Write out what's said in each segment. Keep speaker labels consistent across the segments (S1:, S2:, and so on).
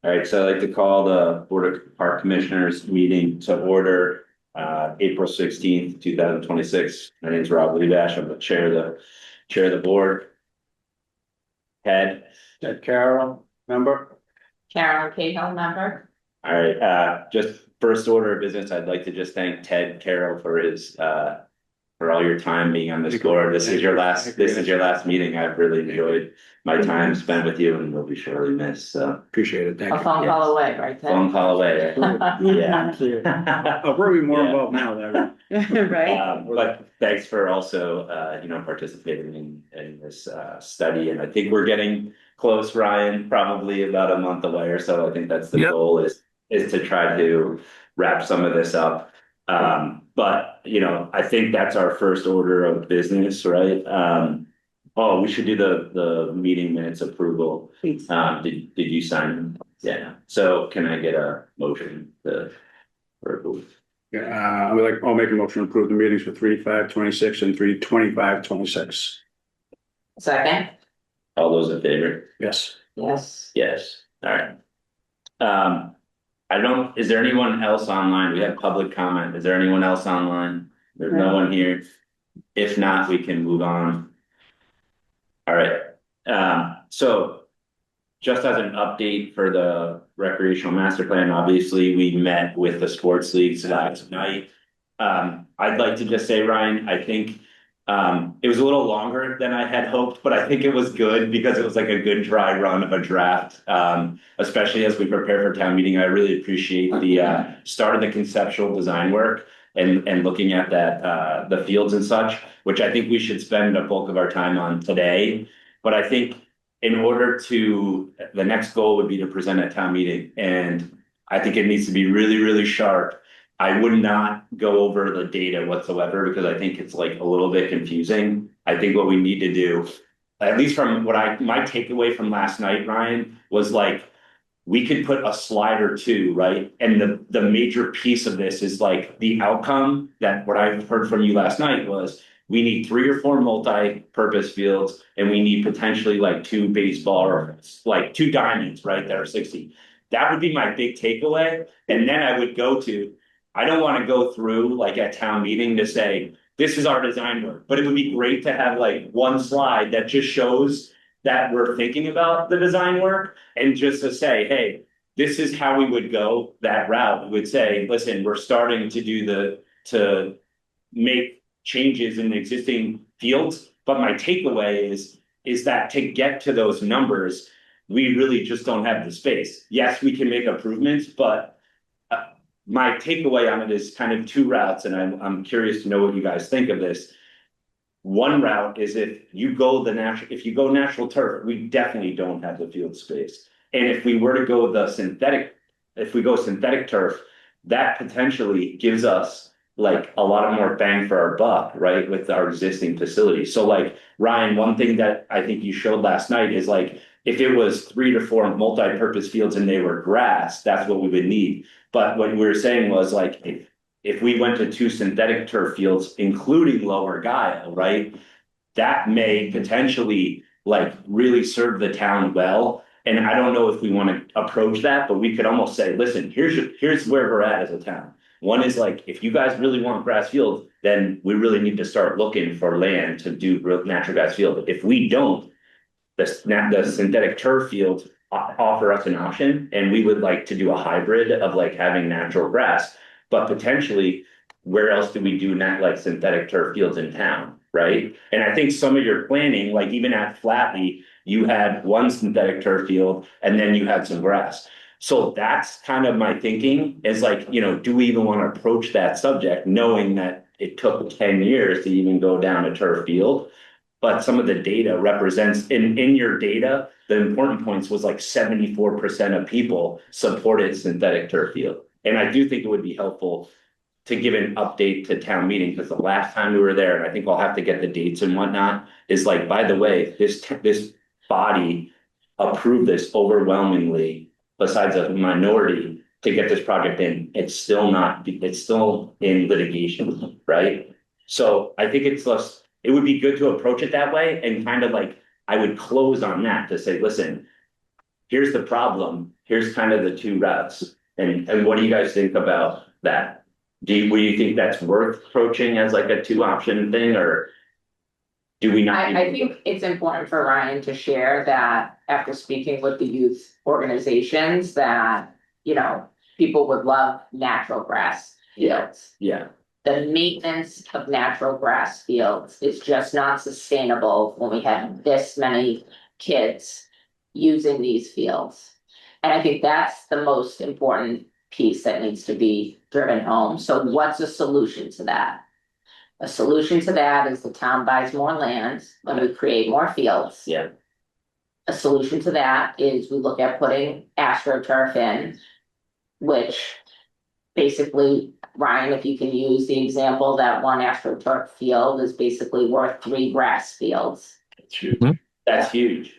S1: All right, so I'd like to call the Board of Park Commissioners meeting to order, April 16th, 2026. My name is Rob Levash. I'm the chair of the board. Ted.
S2: Ted Carroll, member.
S3: Carol Cahill, member.
S1: All right, just first order of business, I'd like to just thank Ted Carroll for his, for all your time being on this board. This is your last meeting. I've really enjoyed my time spent with you and will be surely missed, so.
S2: Appreciate it. Thank
S3: A
S2: you.
S3: phone call away, right there.
S1: Phone call away. Yeah.
S2: I'll probably be more involved now than
S3: Right?
S1: But thanks for also, participating in this, study, and I think we're getting close, Ryan, probably about a month away or so. I think that's the goal is to try to wrap some of this up. But, I think that's our first order of business, right? Oh, we should do the meeting minutes approval.
S3: Please.
S1: Did you sign them? Yeah, so can I get a motion for approval?
S2: I'll make a motion to approve the meetings for 3/5/26 and 3/25/26.
S3: Second,
S1: All those in favor?
S2: Yes.
S3: yes.
S1: Yes, all right. Is there anyone else online? We have public comment. Is there anyone else online? There's no one here. If not, we can move on. All right, so just as an update for the recreational master plan, obviously, we met with the sports leagues last night. I'd like to just say, Ryan, I think it was a little longer than I had hoped, but I think it was good because it was like a good dry run of a draft. Especially as we prepare for town meeting, I really appreciate the start of the conceptual design work and looking at that the fields and such, which I think we should spend a bulk of our time on today. But I think in order to, the next goal would be to present at town meeting, and I think it needs to be really, really sharp. I would not go over the data whatsoever because I think it's like a little bit confusing. I think what we need to do, at least from my takeaway from last night, Ryan, was like, we could put a slide or two, right? And the major piece of this is like the outcome that what I've heard from you last night was we need 3 or 4 multi-purpose fields and we need potentially like 2 baseball or like 2 diamonds, right? That are 60. That would be my big takeaway. And then I would go to, I don't want to go through like at town meeting to say, this is our design work, but it would be great to have like one slide that just shows that we're thinking about the design work and just to say, hey, this is how we would go that route. We would say, listen, we're starting to to make changes in the existing fields. But my takeaway is that to get to those numbers, we really just don't have the space. Yes, we can make improvements, but my takeaway on it is kind of 2 routes, and I'm curious to know what you guys think of this. One route is if you go natural turf, we definitely don't have the field space. And if we were to go synthetic turf, that potentially gives us like a lot of more bang for our buck, right? With our existing facilities. So like Ryan, one thing that I think you showed last night is like, if it was 3 to 4 multi-purpose fields and they were grass, that's what we would need. But what we were saying was like, if we went to 2 synthetic turf fields, including Lower Guile, right? That may potentially like really serve the town well. And I don't know if we want to approach that, but we could almost say, listen, here's where we're at as a town. One is like, if you guys really want grass field, then we really need to start looking for land to do natural grass field. If we don't, the synthetic turf fields offer us an option, and we would like to do a hybrid of like having natural grass. But potentially, where else do we do like synthetic turf fields in town, right? And I think some of your planning, like even at Flatley, you had 1 synthetic turf field and then you had some grass. So that's kind of my thinking is like, do we even want to approach that subject knowing that it took 10 years to even go down a turf field? But some of the data represents in your data, the important points was like 74% of people supported synthetic turf field. And I do think it would be helpful to give an update to town meeting because the last time we were there, and I think I'll have to get the dates and whatnot, is like, by the way, this body approved this overwhelmingly, besides a minority, to get this project in. It's still in litigation, right? So I think it would be good to approach it that way and kind of like, I would close on that to say, listen, here's the problem, here's kind of the two routes. And what do you guys think about that? Do you think that's worth approaching as like a two option thing, or do we not?
S3: I think it's important for Ryan to share that after speaking with the youth organizations that, people would love natural grass fields.
S1: Yeah,
S3: The maintenance of natural grass fields is just not sustainable when we have this many kids using these fields. And I think that's the most important piece that needs to be driven home. So what's a solution to that? A solution to that is the town buys more land and we create more fields.
S1: yeah,
S3: A solution to that is we look at putting AstroTurf in, which basically, Ryan, if you can use the example that one AstroTurf field is basically worth 3 grass fields.
S1: it's huge. That's huge,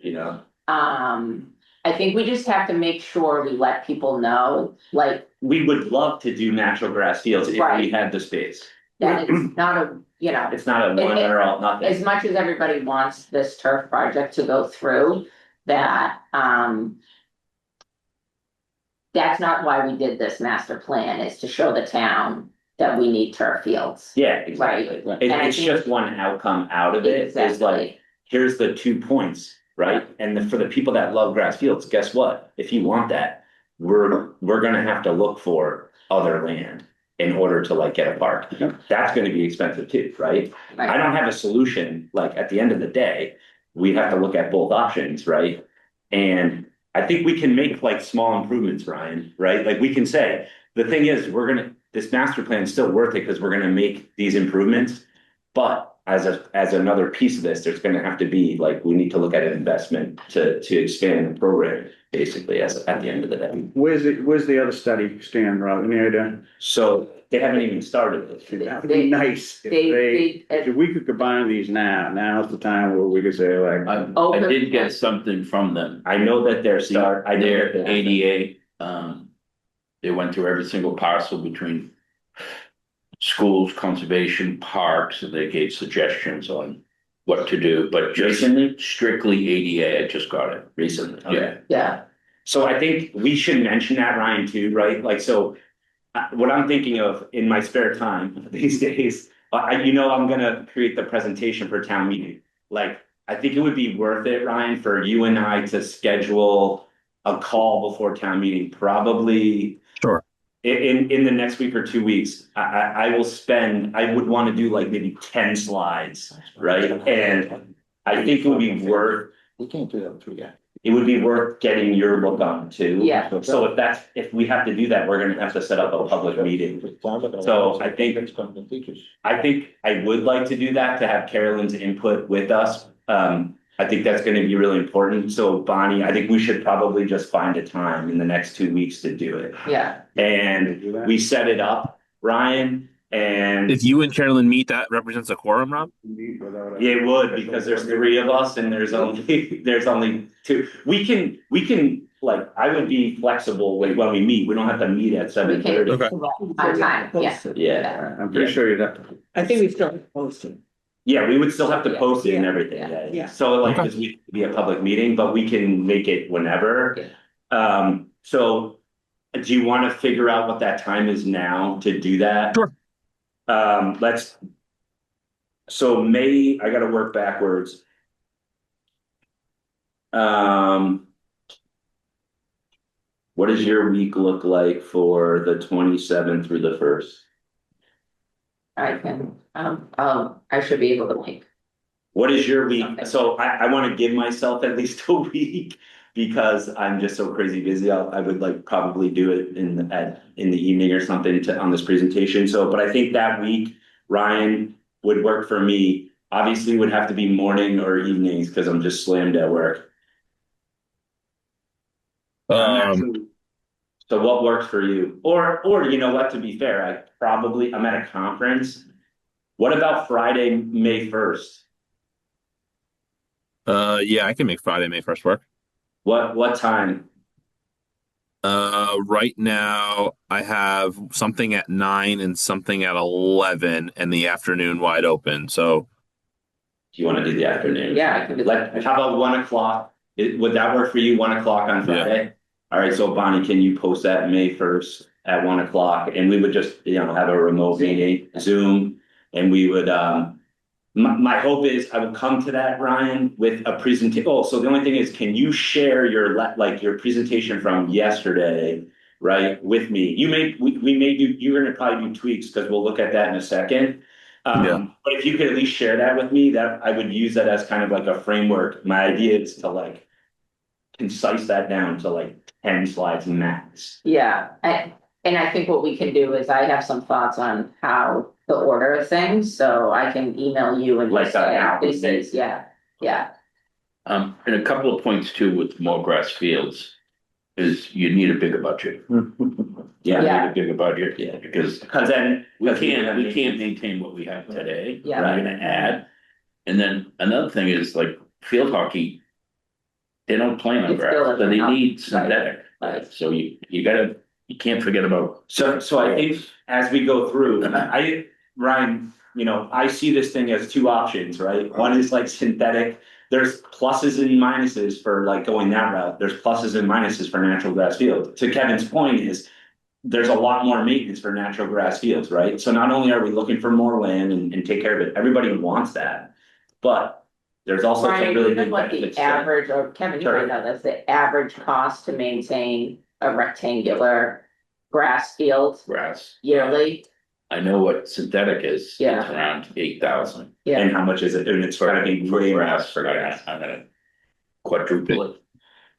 S3: I think we just have to make sure we let people know, like,
S1: We would love to do natural grass fields if we
S3: Right.
S1: had the space.
S3: that it's not a,
S1: It's not a one or all nothing.
S3: as much as everybody wants this turf project to go through, that, that's not why we did this master plan, is to show the town that we need turf fields.
S1: Yeah, exactly.
S3: Right.
S1: It-
S3: And I
S1: it's
S3: think-
S1: just one outcome out of it, is like,
S3: Exactly.
S1: here's the 2 points, right? And for the people that love grass fields, guess what? If you want that, we're gonna have to look for other land in order to like get a park.
S2: Yep.
S1: That's gonna be expensive too, right? I
S3: Right.
S1: don't have a solution, like at the end of the day, we have to look at both options, right? And I think we can make like small improvements, Ryan, right? Like we can say, the thing is, this master plan is still worth it because we're gonna make these improvements. But as another piece of this, there's gonna have to be, like, we need to look at an investment to expand the program, basically, at the end of the day.
S2: Where's the other study stand, Rob? Any idea?
S1: So they haven't even started it.
S2: That would be nice if we could combine these now's the time where we could say like,
S4: I did get something from them.
S1: I know that I know
S4: Their
S1: that
S4: ADA, they went through every single parcel between schools, conservation, parks, and they gave suggestions on what to do, but just
S1: Recently?
S4: strictly ADA, I just got it.
S1: recently.
S4: Yeah.
S3: Yeah,
S1: So I think we should mention that, Ryan, too, right? Like, so what I'm thinking of in my spare time these days, I'm gonna create the presentation for town meeting. Like, I think it would be worth it, Ryan, for you and I to schedule a call before town meeting, probably.
S5: Sure.
S1: In the next week or 2 weeks. I would want to do like maybe 10 slides, right? And I think it would be worth,
S4: We can't do that with 3 guys.
S1: it would be worth getting your look on too.
S3: Yeah.
S1: So if we have to do that, we're gonna have to set up a public meeting. So I think I would like to do that, to have Carolyn's input with us. I think that's gonna be really important. So Bonnie, I think we should probably just find a time in the next 2 weeks to do it.
S3: yeah,
S1: And we set it up, Ryan, and
S5: If you and Carolyn meet, that represents a quorum, Rob?
S1: it would, because there's 3 of us and there's only 2. We can, like, I would be flexible when we meet. We don't have to meet at 7:30.
S5: Okay.
S3: on time, yeah.
S1: Yeah,
S2: I'm pretty sure you'd have to.
S6: I think we still post it.
S1: yeah, we would still have to
S3: Yeah.
S1: post it and
S6: Yeah.
S1: everything,
S3: Yeah.
S1: yeah.
S6: Yeah.
S1: So like,
S5: Okay.
S1: this week could be a public meeting, but we can make it whenever. So do you want to figure out what that time is now to do that?
S5: Sure.
S1: So May, I gotta work backwards. What does your week look like for the 27th through the 1st?
S3: I can, I should be able to make,
S1: What is your week?
S3: Okay.
S1: So I want to give myself at least a week because I'm just so crazy busy. I would like probably do it in the evening or something on this presentation. So, but I think that week, Ryan, would work for me. Obviously would have to be morning or evenings because I'm just slammed at work. So what works for you? Or you know what, to be fair, I'm at a conference. What about Friday, May 1st?
S5: Yeah, I can make Friday, May 1st work.
S1: What time?
S5: Right now I have something at 9 and something at 11 and the afternoon wide open. So
S1: Do you want to do the afternoon?
S3: yeah, I can do that.
S1: How about 1 o'clock Would that work for you, 1 o'clock on
S5: Yeah.
S1: Friday? All right, so Bonnie, can you post that May 1st at 1 o'clock? And we would just, have a remote meeting, Zoom, and we would, my hope is I will come to that, Ryan, with a presentation. Oh, so the only thing is, can you share your like your presentation from yesterday, right, with me? We may do, you're gonna probably do tweaks because we'll look at that in a second.
S5: Yeah.
S1: But if you could at least share that with me, that I would use that as kind of like a framework. My idea is to like concise that down to like 10 slides max.
S3: Yeah, and I think what we can do is I have some thoughts on how the order of things, so I can email you and
S1: Like
S3: just
S1: that
S3: say,
S1: now.
S3: this is, yeah, yeah.
S4: And a couple of points too with more grass fields is you need a bigger budget.
S1: Yeah,
S4: You
S3: Yeah.
S4: need a bigger budget,
S1: Yeah.
S4: because
S1: because then.
S4: we can't maintain what we have today.
S3: Yeah.
S4: We're gonna add. And then another thing is like field hockey. They don't play on
S3: It's
S4: grass,
S3: still
S4: so they
S3: up.
S4: need synthetic.
S3: Right.
S4: So you can't forget about.
S1: So I think as we go through, Ryan, I see this thing as two options, right? One is like synthetic. There's pluses and minuses for like going that route. There's pluses and minuses for natural grass field. To Kevin's point is there's a lot more maintenance for natural grass fields, right? So not only are we looking for more land and take care of it, everybody wants that. But there's also some
S3: Brian,
S1: really
S3: you know
S1: big
S3: what the
S1: benefits.
S3: average, or Kevin, you
S1: Sure.
S3: might know this, the average cost to maintain a rectangular grass field
S4: Grass.
S3: yearly?
S4: I know what synthetic is.
S3: Yeah.
S4: It's around 8,000
S3: Yeah,
S1: And how much is it? And it's gotta be
S4: for
S1: way
S4: grass.
S1: less for grass.
S4: I'm gonna quadruple it.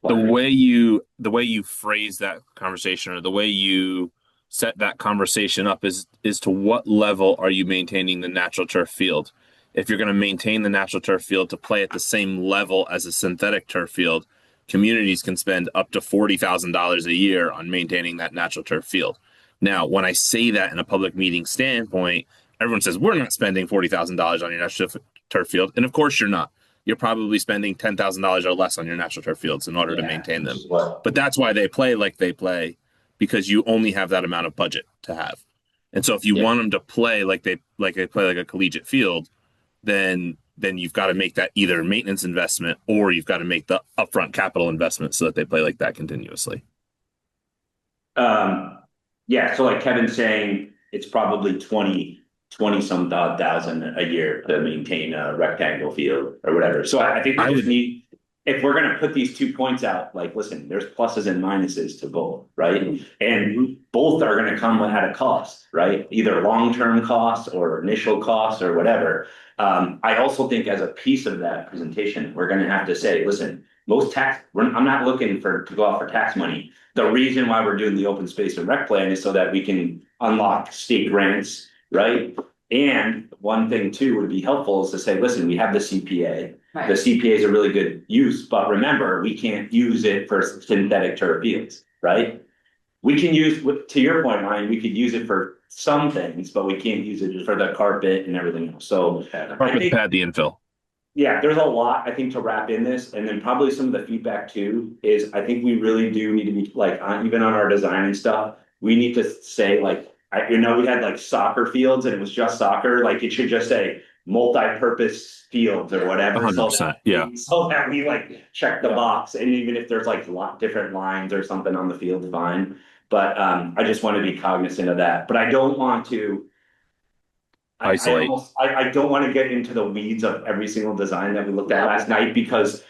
S5: The way you phrase that conversation, or the way you set that conversation up, is to what level are you maintaining the natural turf field? If you're going to maintain the natural turf field to play at the same level as a synthetic turf field, communities can spend up to $40,000 a year on maintaining that natural turf field. Now, when I say that in a public meeting standpoint, everyone says we're not spending $40,000 on your natural turf field, and of course you're not. You're probably spending $10,000 or less on your natural turf fields in order to maintain them. But that's why they play like they play, because you only have that amount of budget to have. And so if you want them to play like they play like a collegiate field, then you've got to make that either a maintenance investment, or you've got to make the upfront capital investment so that they play like that continuously.
S1: Yeah, so like Kevin's saying, it's probably 20 some odd thousand a year to maintain a rectangle field or whatever. So I think we just need, if we're gonna put these 2 points out, like, listen, there's pluses and minuses to both, right? And both are gonna come at a cost, right? Either long-term costs or initial costs or whatever. I also think as a piece of that presentation, we're gonna have to say, listen, I'm not looking to go out for tax money. The reason why we're doing the open space and rec plan is so that we can unlock state grants, right? And one thing too would be helpful is to say, listen, we have the CPA. The
S3: right,
S1: CPA is a really good use, but remember, we can't use it for synthetic turf fields, right? We can use, to your point, Ryan, we could use it for some things, but we can't use it for the carpet and everything else. So
S5: Carpet pad the infill.
S1: yeah, there's a lot, I think, to wrap in this, and then probably some of the feedback too, is I think we really do need to be like, even on our design and stuff, we need to say like, we had like soccer fields and it was just soccer, like it should just say multi-purpose fields or whatever.
S5: 100%, yeah.
S1: So that we like check the box, and even if there's like different lines or something on the field, fine. But I just want to be cognizant of that, but I don't want to
S5: Isolate.
S1: I don't want to get into the weeds of every single design that we looked at last night, because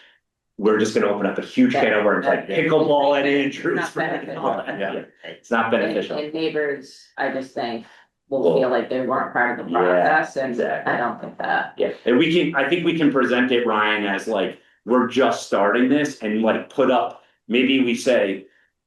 S1: we're just gonna open up a huge can of worms, like pickleball and Andrews.
S3: Not beneficial.
S1: Yeah, it's not beneficial.
S3: and neighbors, I just think, will feel like they weren't part of the
S1: Yeah,
S3: process, and
S1: exactly.
S3: I don't think that.
S1: Yeah, and I think we can present it, Ryan, as like, we're just starting this, and like put up, maybe we say,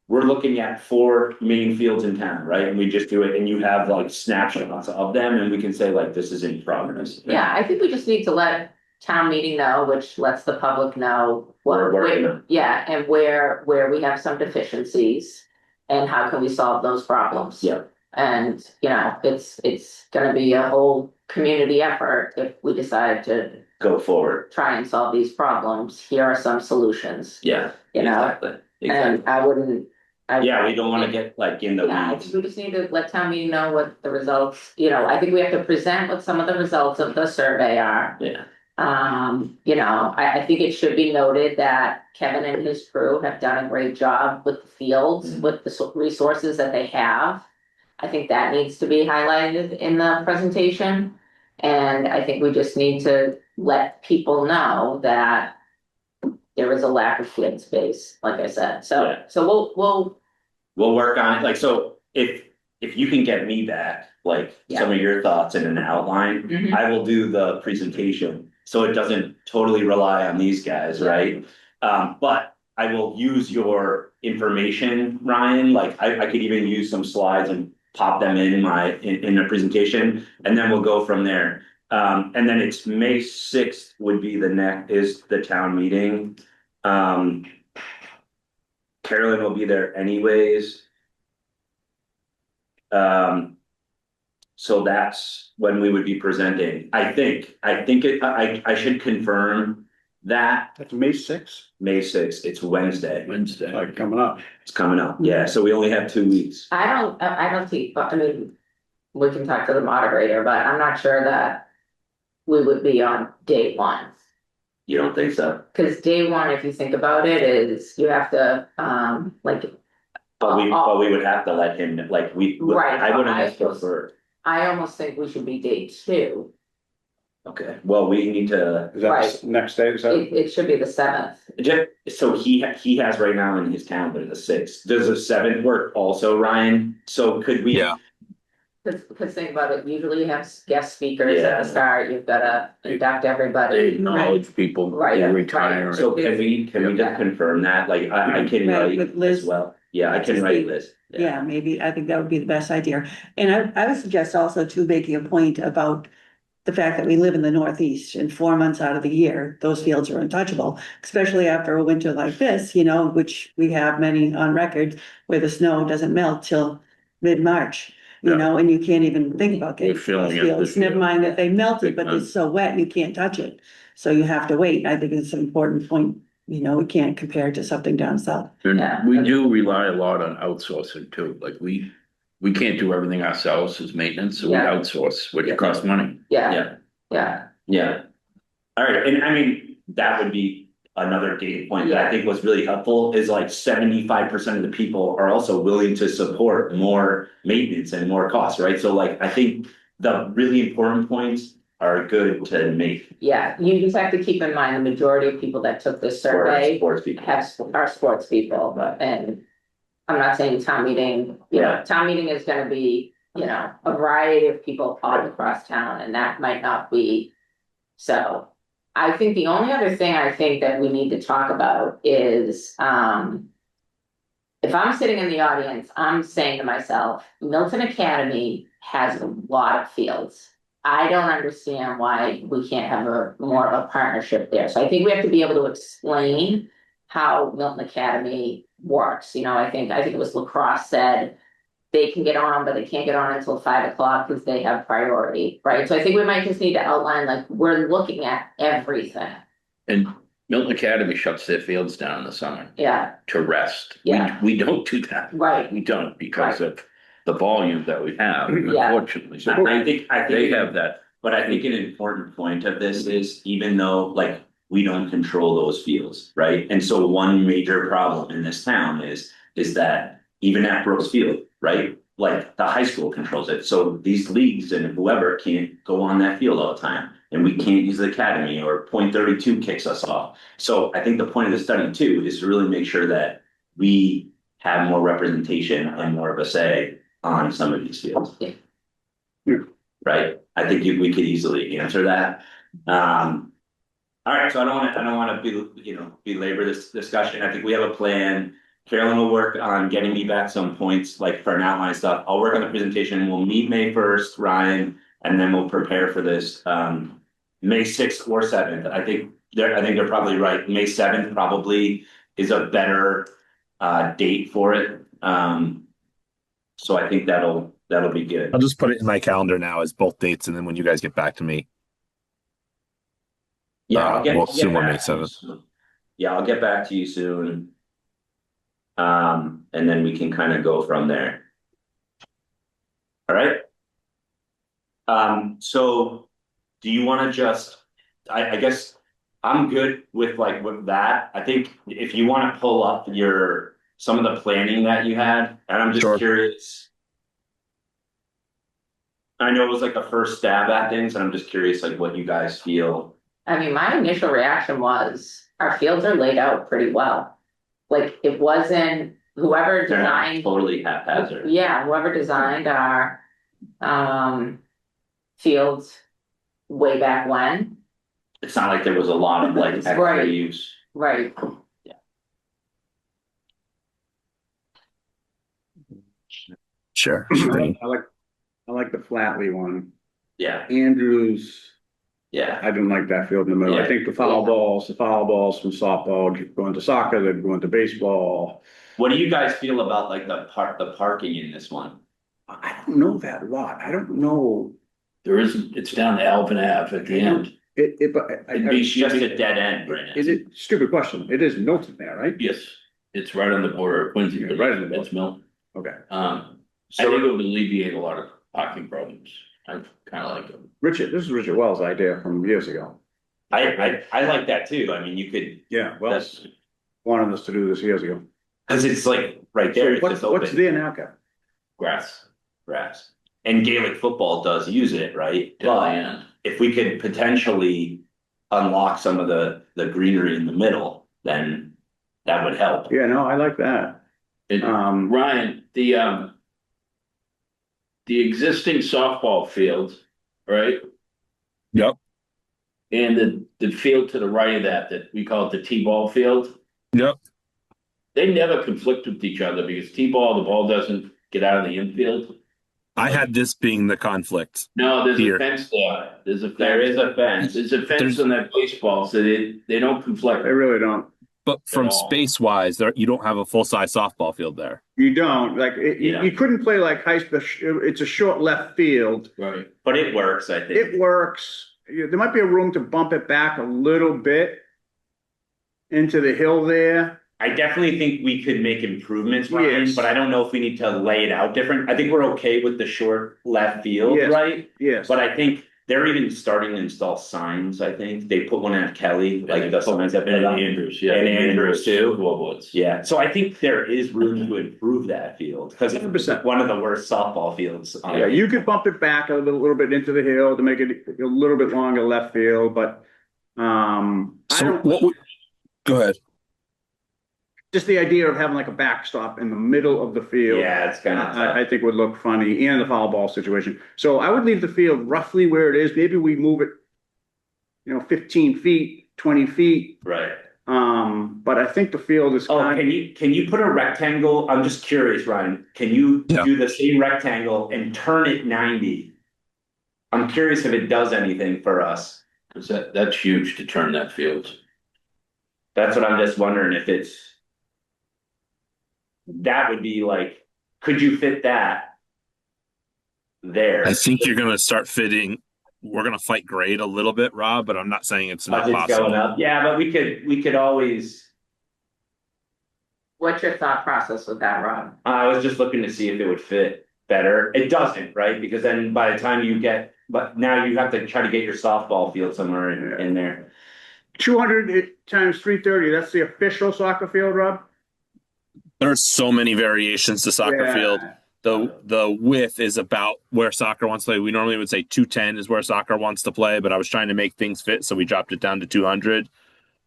S1: we're looking at 4 main fields in town, right? And we just do it, and you have like snapshots of them, and we can say like, this is in progress.
S3: Yeah, I think we just need to let town meeting know, which lets the public know
S1: We're working on.
S3: yeah, and where we have some deficiencies, and how can we solve those problems.
S1: Yeah.
S3: And, it's gonna be a whole community effort if we decide to
S1: Go forward.
S3: try and solve these problems. Here are some solutions,
S1: Yeah,
S3: Exactly. And I wouldn't.
S1: Yeah, we don't wanna get like in the
S3: Yeah, I
S1: weeds.
S3: think we just need to let town meeting know what the results, I think we have to present what some of the results of the survey are.
S1: Yeah.
S3: I think it should be noted that Kevin and his crew have done a great job with the fields, with the resources that they have. I think that needs to be highlighted in the presentation. And I think we just need to let people know that there is a lack of field space, like I said. So,
S1: Yeah.
S3: so we'll,
S1: We'll work on it, like, so if you can get me back, like, some of your thoughts in an outline,
S3: Mhm.
S1: I will do the presentation. So it doesn't totally rely on these guys, right? But I will use your information, Ryan, like, I could even use some slides and pop them in the presentation, and then we'll go from there. And then it's May 6th would be is the town meeting. Carolyn will be there anyways. So that's when we would be presenting. I think I should confirm that
S2: That's May 6th,
S1: May 6th, it's Wednesday.
S4: Wednesday.
S2: like coming up.
S1: It's coming up. Yeah, so we only have 2 weeks.
S3: I don't think, I mean, we can talk to the moderator, but I'm not sure that we would be on day one.
S1: You don't think so?
S3: Cause day one, if you think about it, is you have to,
S1: But we would have to let him, like,
S3: Right,
S1: I wouldn't
S3: I
S1: have preferred.
S3: I almost think we should be day two.
S1: Okay, well, we need to,
S2: Is that
S3: Right.
S2: the next day, is that?
S3: It should be the 7th.
S1: so he has right now in his calendar the 6th. Does the 7th work also, Ryan? So could we?
S5: Yeah.
S3: Cause think about it, usually you have guest speakers
S1: Yeah.
S3: at the start, you've gotta induct
S4: They
S3: everybody.
S4: acknowledge people
S3: Right,
S4: who
S3: right.
S4: retire.
S1: So can we just confirm that, like, I can
S6: Right,
S1: write
S6: with Liz.
S1: as well, yeah, I can
S6: Just
S1: write
S6: the-
S1: Liz.
S6: Yeah, maybe, I think that would be the best idea. And I would suggest also to making a point about the fact that we live in the Northeast and 4 months out of the year, those fields are untouchable, especially after a winter like this, which we have many on record where the snow doesn't melt till mid-March,
S4: Yeah.
S6: and you can't even think about getting
S4: We're feeling
S6: those
S4: it
S6: fields.
S4: this
S6: Never
S4: year.
S6: mind that they melted,
S4: Big
S6: but
S4: time.
S6: it's so wet, you can't touch it. So you have to wait. I think it's an important point, we can't compare it to something down south.
S3: Yeah.
S4: And we do rely a lot on outsourcing too, like we can't do everything ourselves as maintenance, so we
S3: Yeah.
S4: outsource, which
S3: Yeah.
S4: costs money.
S3: Yeah,
S1: Yeah,
S3: yeah,
S1: all right, and I mean, that would be another data point that I
S3: Yeah.
S1: think was really helpful, is like 75% of the people are also willing to support more maintenance and more costs, right? So like, I think the really important points are good to make
S3: yeah, you just have to keep in mind, the majority of people that took this
S1: for
S3: survey
S1: sports people.
S3: are sports people, and I'm not saying town meeting, town meeting is gonna be, a variety of people all across town, and that might not be. So, I think the only other thing I think that we need to talk about is, if I'm sitting in the audience, I'm saying to myself, Milton Academy has a lot of fields. I don't understand why we can't have more of a partnership there. So I think we have to be able to explain how Milton Academy works. I think it was lacrosse said they can get on, but they can't get on until 5 o'clock because they have priority, right? So I think we might just need to outline, like, we're looking at everything.
S4: And Milton Academy shuts their fields down in the summer
S3: Yeah,
S4: to rest.
S3: Yeah.
S4: We don't do that.
S3: right.
S4: We don't because of the volume that we have,
S3: Yeah.
S4: unfortunately. So
S1: I think
S4: they have that.
S1: But I think an important point of this is, even though, like, we don't control those fields, right? And so one major problem in this town is that even at Brooks Field, right? Like, the high school controls it, so these leagues and whoever can't go on that field all the time. And we can't use the academy, or .32 kicks us off. So I think the point of the study too is to really make sure that we have more representation and more of a say on some of these fields.
S3: Yeah.
S1: Right? I think we could easily answer that. All right, so I don't wanna belabor this discussion. I think we have a plan. Carolyn will work on getting me back some points, like, for an outline stuff. I'll work on the presentation. We'll meet May 1st, Ryan, and then we'll prepare for this, May 6th or 7th. I think they're probably right. May 7th probably is a better date for it. So I think that'll be good.
S5: I'll just put it in my calendar now as both dates, and then when you guys get back to me,
S1: Yeah,
S5: we'll assume we're May
S1: back to you
S5: 7th.
S1: soon. Yeah, I'll get back to you soon. And then we can kind of go from there. All right. So do you want to just I guess I'm good with like with that. I think if you want to pull up some of the planning that you had, and I'm just
S5: Sure.
S1: curious. I know it was like a first stab at things, and I'm just curious like what you guys feel.
S3: I mean, my initial reaction was our fields are laid out pretty well. Like it wasn't whoever
S1: They're not
S3: designed,
S1: totally haphazard.
S3: yeah, whoever designed our fields way back when,
S1: It's not like there was a lot of like extra
S3: Right.
S1: use.
S3: right?
S5: Sure.
S2: I like the Flatley one.
S1: Yeah,
S2: Andrews,
S1: yeah.
S2: I didn't like that field in the middle. I
S1: Yeah.
S2: think the foul balls from softball, going to soccer, they're going to baseball.
S1: What do you guys feel about like the parking in this one?
S2: I don't know that lot. I don't know.
S4: There isn't, it's down to Alvin Ave at the end.
S2: But
S1: It's just a dead end right now.
S2: is it, stupid question. It is Milton there, right?
S4: Yes, it's right on the border of Quincy,
S2: Yeah,
S4: but
S2: right on the border.
S4: it's Milton.
S2: Okay.
S4: I think it would alleviate a lot of parking problems. I kind of like it.
S2: This is Richard Wells' idea from years ago.
S1: I like that too. I mean, you could,
S2: Yeah, Wells
S1: that's,
S2: wanted us to do this years ago.
S1: cause it's like right there, it's
S2: So
S1: just
S2: what's
S1: open
S2: there now, Kev?
S4: Grass
S1: grass. And Gaelic football does use it, right?
S4: till the
S1: But
S4: end.
S1: if we could potentially unlock some of the greenery in the middle, then that would help.
S2: Yeah, no, I like that.
S4: Ryan, the existing softball field, right?
S5: Yep.
S4: And the field to the right of that we call it the T-ball field,
S5: Yep.
S4: they never conflict with each other because T-ball, the ball doesn't get out of the infield.
S5: I had this being the conflict.
S4: No, there's
S5: Here.
S4: a fence there. There's a
S1: There
S4: fence.
S1: is a fence.
S4: There's a fence
S5: There's-
S4: on that baseball, so they don't conflict.
S2: They really don't.
S5: But from
S4: all.
S5: space wise, there you don't have a full size softball field there.
S2: You don't, like,
S1: Yeah.
S2: you couldn't play like high school, it's a short left field.
S4: Right.
S1: But it works, I think.
S2: It works. There might be a room to bump it back a little bit into the hill there.
S1: I definitely think we could make improvements, Ryan,
S2: Yes.
S1: but I don't know if we need to lay it out different. I think we're okay with the short left field,
S2: Yes.
S1: right?
S2: Yes.
S1: But I think they're even starting to install signs, I think. They put one at Kelly, like the signs that
S4: And
S1: put on.
S4: Andrews, yeah.
S1: And Andrews too.
S4: Wallwoods.
S1: Yeah, so I think there is room to improve that field, because it's
S2: 100%.
S1: one of the worst softball fields. on
S2: Yeah, you could bump it back a little bit into the hill to make it a little bit longer left field, but, I
S5: So
S2: don't,
S5: what would go ahead.
S2: just the idea of having like a backstop in the middle of the field.
S1: Yeah, it's kind of tough.
S2: I think would look funny, and the foul ball situation. So I would leave the field roughly where it is. Maybe we move it, 15 feet, 20 feet.
S1: Right.
S2: But I think the field is
S1: Oh,
S2: kind
S1: can you put a rectangle? I'm just curious, Ryan. Can you
S5: Yeah.
S1: do the same rectangle and turn it 90? I'm curious if it does anything for us.
S4: Cause that's huge to turn that field.
S1: That's what I'm just wondering if that would be like, could you fit that there?
S5: I think you're gonna start fitting. We're gonna fight grade a little bit, Rob, but I'm not saying it's not
S1: Budget's
S5: possible.
S1: going up. Yeah, but we could always,
S3: What's your thought process with that, Rob?
S1: I was just looking to see if it would fit better. It doesn't, right? Because then by the time but now you have to try to get your softball field somewhere in there.
S2: 200 times 330. That's the official soccer field, Rob.
S5: There's so many variations to soccer
S2: Yeah.
S5: field. The width is about where soccer wants to play. We normally would say 210 is where soccer wants to play, but I was trying to make things fit, so we dropped it down to 200.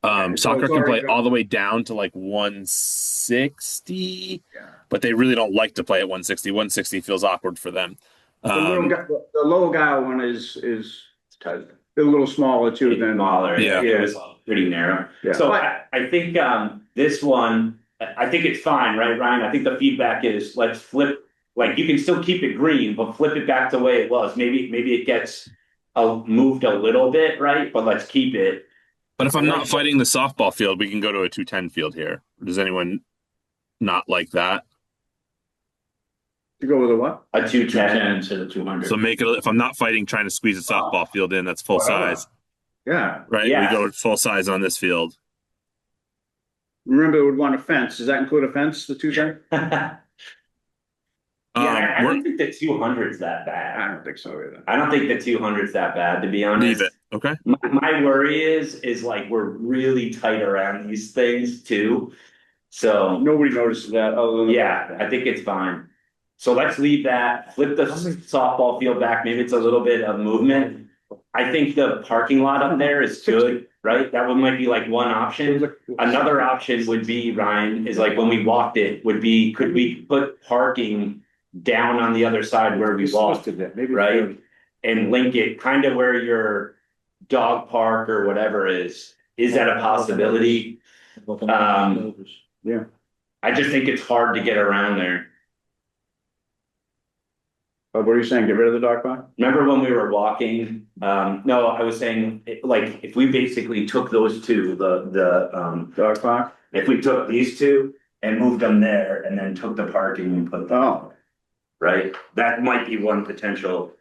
S2: So
S5: Soccer
S2: it's
S5: can play
S2: already
S5: all the way down to like 160,
S2: Yeah.
S5: but they really don't like to play at 160. 160 feels awkward for them.
S2: The little guy, the lower guy one is
S1: Tight.
S2: a little smaller too than.
S1: Smaller.
S5: Yeah.
S1: It was pretty narrow.
S2: Yeah.
S1: So I think this one, I think it's fine, right, Ryan? I think the feedback is let's flip, like you can still keep it green, but flip it back the way it was. Maybe it gets moved a little bit, right? But let's keep it.
S5: But if I'm not fighting the softball field, we can go to a 210 field here. Does anyone not like that?
S2: To go with a what?
S1: A 210.
S4: 210 instead of 200.
S5: So make it, if I'm not fighting trying to squeeze a softball field in, that's full size,
S2: Yeah.
S5: right?
S1: Yeah.
S5: We go full size on this field.
S2: Remember, it would want a fence. Does that include a fence, the 210?
S1: I
S5: We're-
S1: don't think the 200's that
S2: I
S1: bad.
S2: don't think so either.
S1: I don't think the 200's that bad, to be honest.
S5: Leave it. Okay.
S1: My worry is like, we're really tight around these things too. So,
S2: Nobody notices that other than.
S1: yeah, I think it's fine. So let's leave that, flip the softball field back, maybe it's a little bit of movement. I think the parking lot up there is good, right? That one might be like one option. Another option would be, Ryan, is like when we walked it, would be, could we put parking down on the other side where we walked,
S2: Maybe.
S1: right? And link it kind of where your dog park or whatever is that a possibility?
S2: Yeah.
S1: I just think it's hard to get around there.
S2: What are you saying? Get rid of the dog park?
S1: Remember when we were walking? No, I was saying, like, if we basically took those two,
S2: Dog park?
S1: if we took these two and moved them there and then took the parking and put them,
S2: Oh,
S1: right? That might be one potential.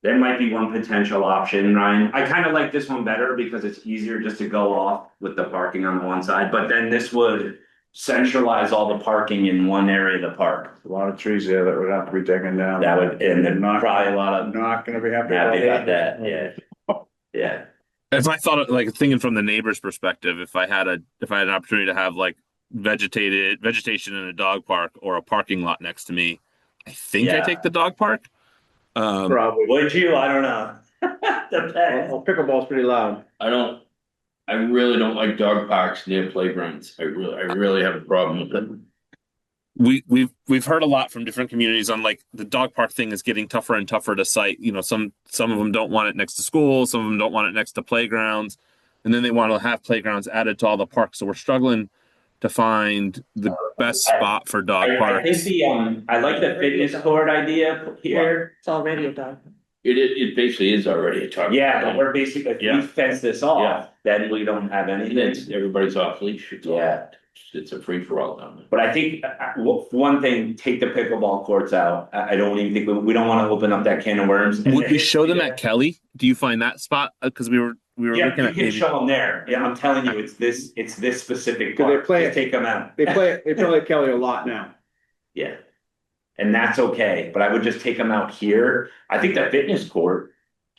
S1: There might be one potential option, Ryan. I kind of like this one better because it's easier just to go off with the parking on the one side, but then this would centralize all the parking in one area of the park.
S2: a lot of trees there that would have to be taken down.
S1: That would, and then probably a lot of
S2: Not gonna be happy
S1: happy about
S2: about that.
S1: that, yeah. Yeah,
S5: If I thought like thinking from the neighbor's perspective, if I had an opportunity to have like vegetation in a dog park or a parking lot next to me, I think I
S1: Yeah.
S5: take the dog park.
S2: Probably.
S1: would you? I don't know. Depends.
S2: Well, pickleball's pretty loud.
S4: I really don't like dog parks near playgrounds. I really have a problem with it.
S5: We've heard a lot from different communities on like the dog park thing is getting tougher and tougher to cite. You know, some of them don't want it next to schools, some of them don't want it next to playgrounds, and then they want to have playgrounds added to all the parks. So we're struggling to find the best spot for dog
S1: I think
S5: parks.
S1: I like the fitness court idea here.
S6: It's already a dog.
S4: It basically is already a target.
S1: Yeah, but we're basically, if we
S4: Yeah.
S1: fence this
S4: Yeah.
S1: off, then we don't have
S4: And
S1: anything.
S4: it's, everybody's off leash.
S1: Yeah.
S4: It's a free for all down there.
S1: But I think, one thing, take the pickleball courts out. I don't even think, we don't wanna open up that can of worms.
S5: Would we show them at Kelly? Do you find that spot? Because we were
S1: Yeah,
S5: looking
S1: you
S5: at
S1: can
S5: maybe.
S1: show them there. Yeah, I'm telling you, it's this specific
S2: Do they
S1: part.
S2: play
S1: Just
S2: it?
S1: take them out.
S2: They play at Kelly a lot now.
S1: Yeah. And that's okay, but I would just take them out here. I think that fitness court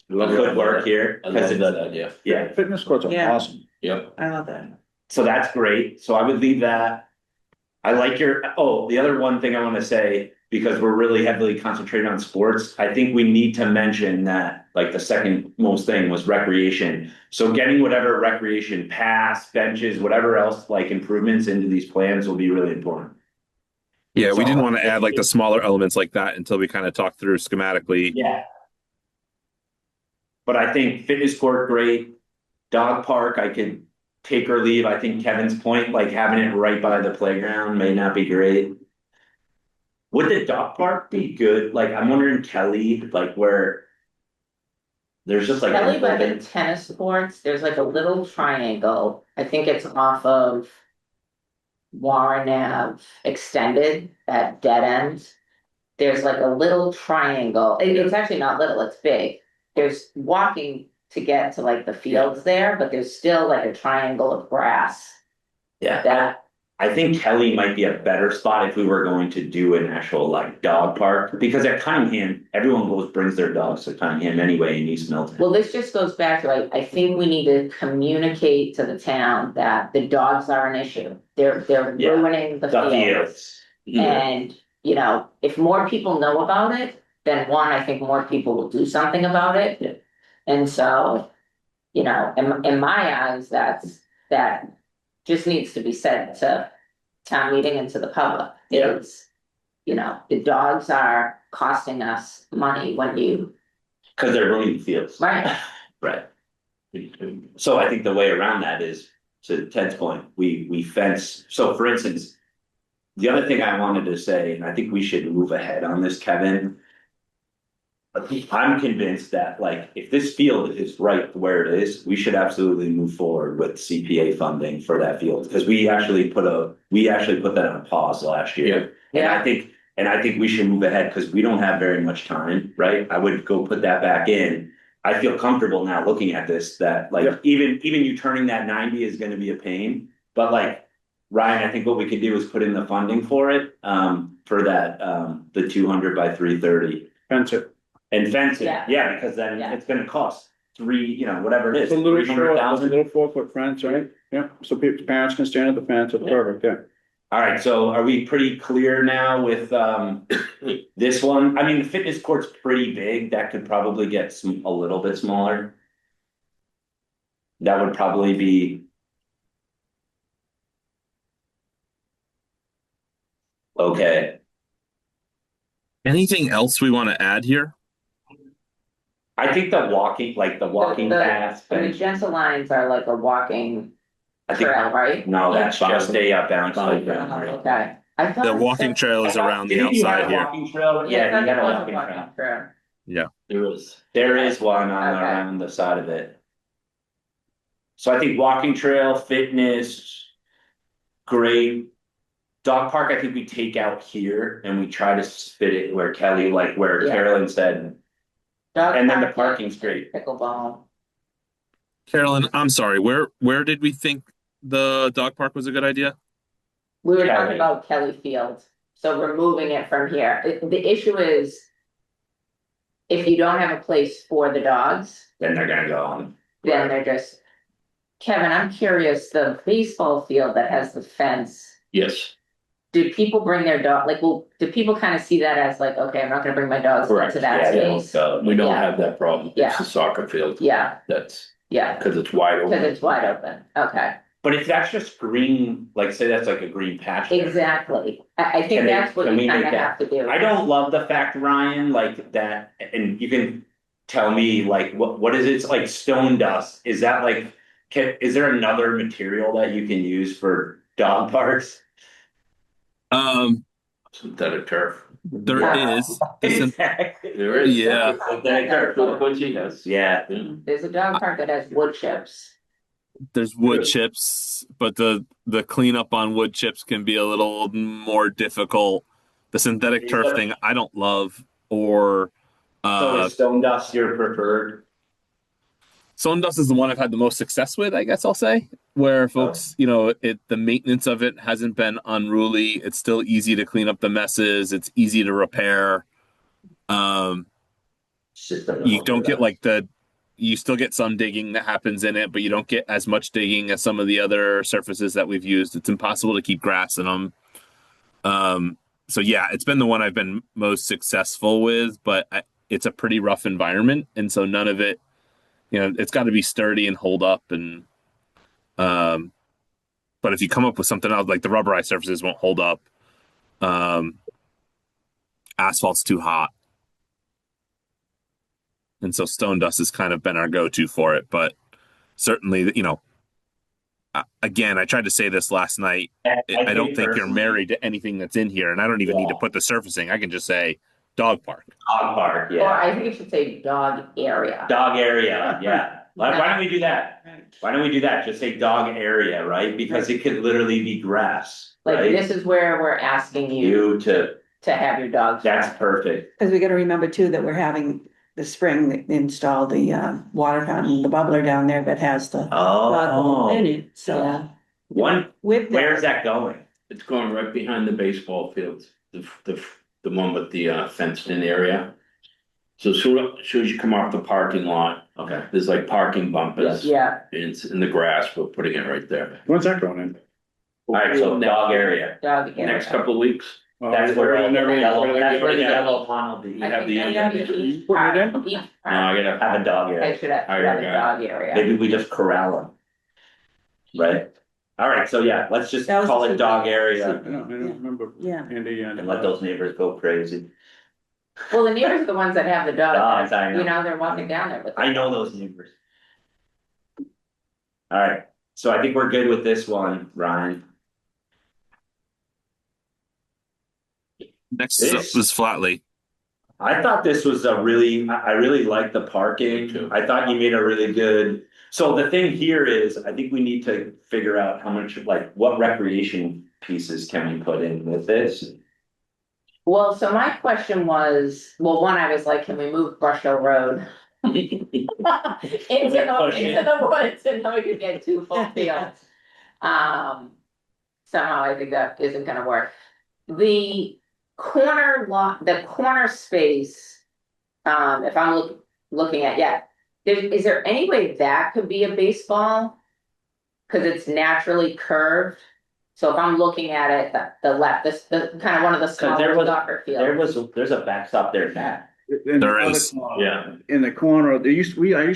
S1: could work here.
S4: I
S1: 'Cause
S4: love
S1: it's-
S4: that idea.
S1: Yeah,
S2: Fitness courts are
S6: Yeah.
S2: awesome.
S4: Yep.
S6: I love that.
S1: so that's great. So I would leave that. I like the other one thing I wanna say, because we're really heavily concentrated on sports, I think we need to mention that, like, the second most thing was recreation. So getting whatever recreation pass, benches, whatever else, like improvements into these plans will be really important.
S5: Yeah, we
S1: So-
S5: didn't want to add like the smaller elements like that until we kind of talked through schematically.
S1: Yeah. But I think fitness court, great. Dog park, I could take or leave. I think Kevin's point, like having it right by the playground may not be great. Would the dog park be good? Like, I'm wondering Kelly, like where. There's just like.
S3: Kelly by the tennis courts, there's like a little triangle, I think it's off of Warren Ave Extended, that dead end. There's like a little triangle, it's actually not little, it's big. There's walking to get to like the fields there, but there's still like a triangle of grass
S1: Yeah,
S3: that,
S1: I think Kelly might be a better spot if we were going to do an actual like dog park, because at Cunningham, everyone brings their dogs to Cunningham anyway in East Milton.
S3: well, this just goes back to, I think we need to communicate to the town that the dogs are an issue. They're
S1: Yeah.
S3: ruining the
S1: The
S3: fields.
S1: fields. Yeah,
S3: And, you know, if more people know about it, then one, I think more people will do something about it.
S1: Yeah.
S3: And so, you know, in my eyes, that just needs to be said to town meeting and to the public.
S1: Yeah.
S3: Is, you know, the dogs are costing us money when you,
S1: cause they're ruining the fields.
S3: right,
S1: Right. So I think the way around that is, to Ted's point, we fence, so for instance. The other thing I wanted to say, and I think we should move ahead on this, Kevin. I'm convinced that, like, if this field is right where it is, we should absolutely move forward with CPA funding for that field. Because we actually put that on pause last year. And I think we should move ahead because we don't have very much time, right? I would go put that back in. I feel comfortable now looking at this, that like,
S2: Yeah.
S1: even you turning that 90 is gonna be a pain, but like. Ryan, I think what we could do is put in the funding for it, for that, the 200 by 330
S2: Fence it.
S1: and fence it,
S3: Yeah.
S1: yeah, because then
S3: Yeah.
S1: it's gonna cost three, whatever it is,
S2: It's a little
S1: three hundred
S2: short, a
S1: thousand.
S2: little 4-foot fence, right? Yeah, so parents can stand at the fence, it's perfect, yeah.
S1: All right, so are we pretty clear now with this one? I mean, the fitness court's pretty big. That could probably get a little bit smaller. That would probably be. Okay,
S5: Anything else we want to add here?
S1: I think the walking path
S3: The
S1: thing.
S3: magenta lines are like a walking
S1: I think,
S3: trail, right?
S1: no, that's
S4: Yeah,
S1: just a bounce.
S4: bounce,
S1: Like,
S4: yeah.
S3: Oh, okay. I thought
S5: The
S3: it
S5: walking
S3: said-
S5: trail is around the
S1: Didn't you have
S5: outside
S1: a
S5: here.
S1: walking trail?
S3: I
S1: Yeah,
S3: thought
S1: you got
S3: it
S1: a
S3: was
S1: walking trail.
S3: trail.
S5: Yeah.
S4: There is.
S1: There is one
S3: Okay.
S1: around the side of it. So I think walking trail, fitness, great. Dog park, I think we take out here and we try to fit it where Kelly, like where
S3: Yeah.
S1: Carolyn said,
S3: Dog
S1: and then the
S3: park,
S1: parking's great.
S3: Pickleball.
S5: Carolyn, I'm sorry. Where did we think the dog park was a good idea?
S3: We were
S1: Kelly.
S3: talking about Kelly Field, so removing it from here. The issue is if you don't have a place for the dogs,
S1: Then they're gonna go on.
S3: then they're just. Kevin, I'm curious, the baseball field that has the fence,
S4: Yes,
S3: do people bring their dog, like, well, do people kind of see that as like, okay, I'm not gonna bring my dogs
S4: Correct,
S3: into that
S1: Yeah,
S3: space?
S4: we don't
S3: Yeah.
S4: have that problem. It's
S3: Yeah.
S4: the soccer field.
S3: Yeah,
S4: That's,
S3: yeah,
S4: because it's wide
S3: because
S4: open.
S3: it's wide open, okay,
S1: But if that's just green, like say that's like a green pasture.
S3: exactly, I think
S1: Can they-
S3: that's what
S1: can
S3: you
S1: we
S3: kind
S1: make
S3: of
S1: that-
S3: have to do.
S1: I don't love the fact, Ryan, like that, and you can tell me like what is it? It's like stone dust. Is that like, is there another material that you can use for dog parks?
S4: Synthetic turf.
S5: There
S3: Yeah.
S5: is. The syn-
S1: Exactly.
S4: There is.
S5: Yeah.
S1: Synthetic turf, what she does. Yeah.
S3: There's a dog park that has wood chips.
S5: There's wood chips, but the cleanup on wood chips can be a little more difficult. The synthetic turf thing I don't love, or
S1: So is stone dust your preferred?
S5: Stone dust is the one I've had the most success with, I guess I'll say. Where folks, the maintenance of it hasn't been unruly. It's still easy to clean up the messes. It's easy to repair. You don't get you still get some digging that happens in it, but you don't get as much digging as some of the other surfaces that we've used. It's impossible to keep grass in them. So yeah, it's been the one I've been most successful with, but it's a pretty rough environment, and so none of it. It's got to be sturdy and hold up, and but if you come up with something else, like the rubberized surfaces won't hold up. Asphalt's too hot, and so stone dust has kind of been our go-to for it. But certainly, again, I tried to say this last night. I don't think you're married to anything that's in here, and I don't even need to put the surfacing. I can just say dog park.
S1: Dog park,
S3: Or
S1: yeah.
S3: I think it should say dog area.
S1: Dog area, yeah. Why don't we do that? Why don't we do that? Just say dog area, right? Because it could literally be grass,
S3: Like,
S1: right?
S3: this is where we're asking you
S1: You to,
S3: to have your dogs.
S1: that's perfect.
S6: Because we gotta remember too that we're having the spring install the water fountain, the bubbler down there that has the dog bowl in
S1: Oh,
S6: it, so.
S1: one,
S6: With
S1: where's
S6: that,
S1: that going?
S4: It's going right behind the baseball fields, the one with the fenced in area. So soon as you come off the parking lot,
S1: Okay.
S4: there's like parking bumpers.
S3: Yeah,
S4: It's in the grass, we're putting it right there.
S2: When's that going in?
S1: All right, so dog area.
S3: dog area.
S4: Next couple of weeks.
S1: That's where all the yellow, that's where the
S4: Yeah.
S1: yellow pond will be.
S4: We have the
S3: I think we have each
S2: Put it
S3: park,
S2: in?
S3: each
S4: No, I
S3: park.
S4: gotta
S1: Have a dog
S3: I
S1: area.
S3: should have
S4: Hire
S3: a
S4: a guy.
S3: dog area.
S1: Maybe we just corral them. Right? All right, so yeah, let's just
S6: That was
S1: call
S6: the-
S1: it dog
S2: I
S1: area
S2: don't remember
S6: yeah,
S2: Andy
S1: and let those neighbors go crazy.
S3: Well, the neighbors are the ones that have the
S1: Dogs,
S3: dogs,
S1: I know.
S3: they're walking down there with.
S1: I know those neighbors. All right, so I think we're good with this one, Ryan.
S5: Next
S1: This-
S5: is Flatley.
S1: I thought this was I really like the parking.
S4: Me too.
S1: I thought you made a really good, so the thing here is, I think we need to figure out how much, like, what recreation pieces can we put in with this?
S3: Well, so my question was, well, one, I was like, can we move Brush Hill Road? Into the woods, and then we could get two full fields. Somehow I think that isn't gonna work. The corner lot, the corner space, if I'm looking at, yeah, Is there any way that could be a baseball? Cause it's naturally curved. So if I'm looking at it, the left, the kind of one of the
S1: there
S3: smaller
S1: was-
S3: soccer fields.
S1: there's a backstop there, Matt.
S2: In the
S5: There
S2: other
S5: is.
S2: corner-
S4: Yeah.
S2: In the corner, I used to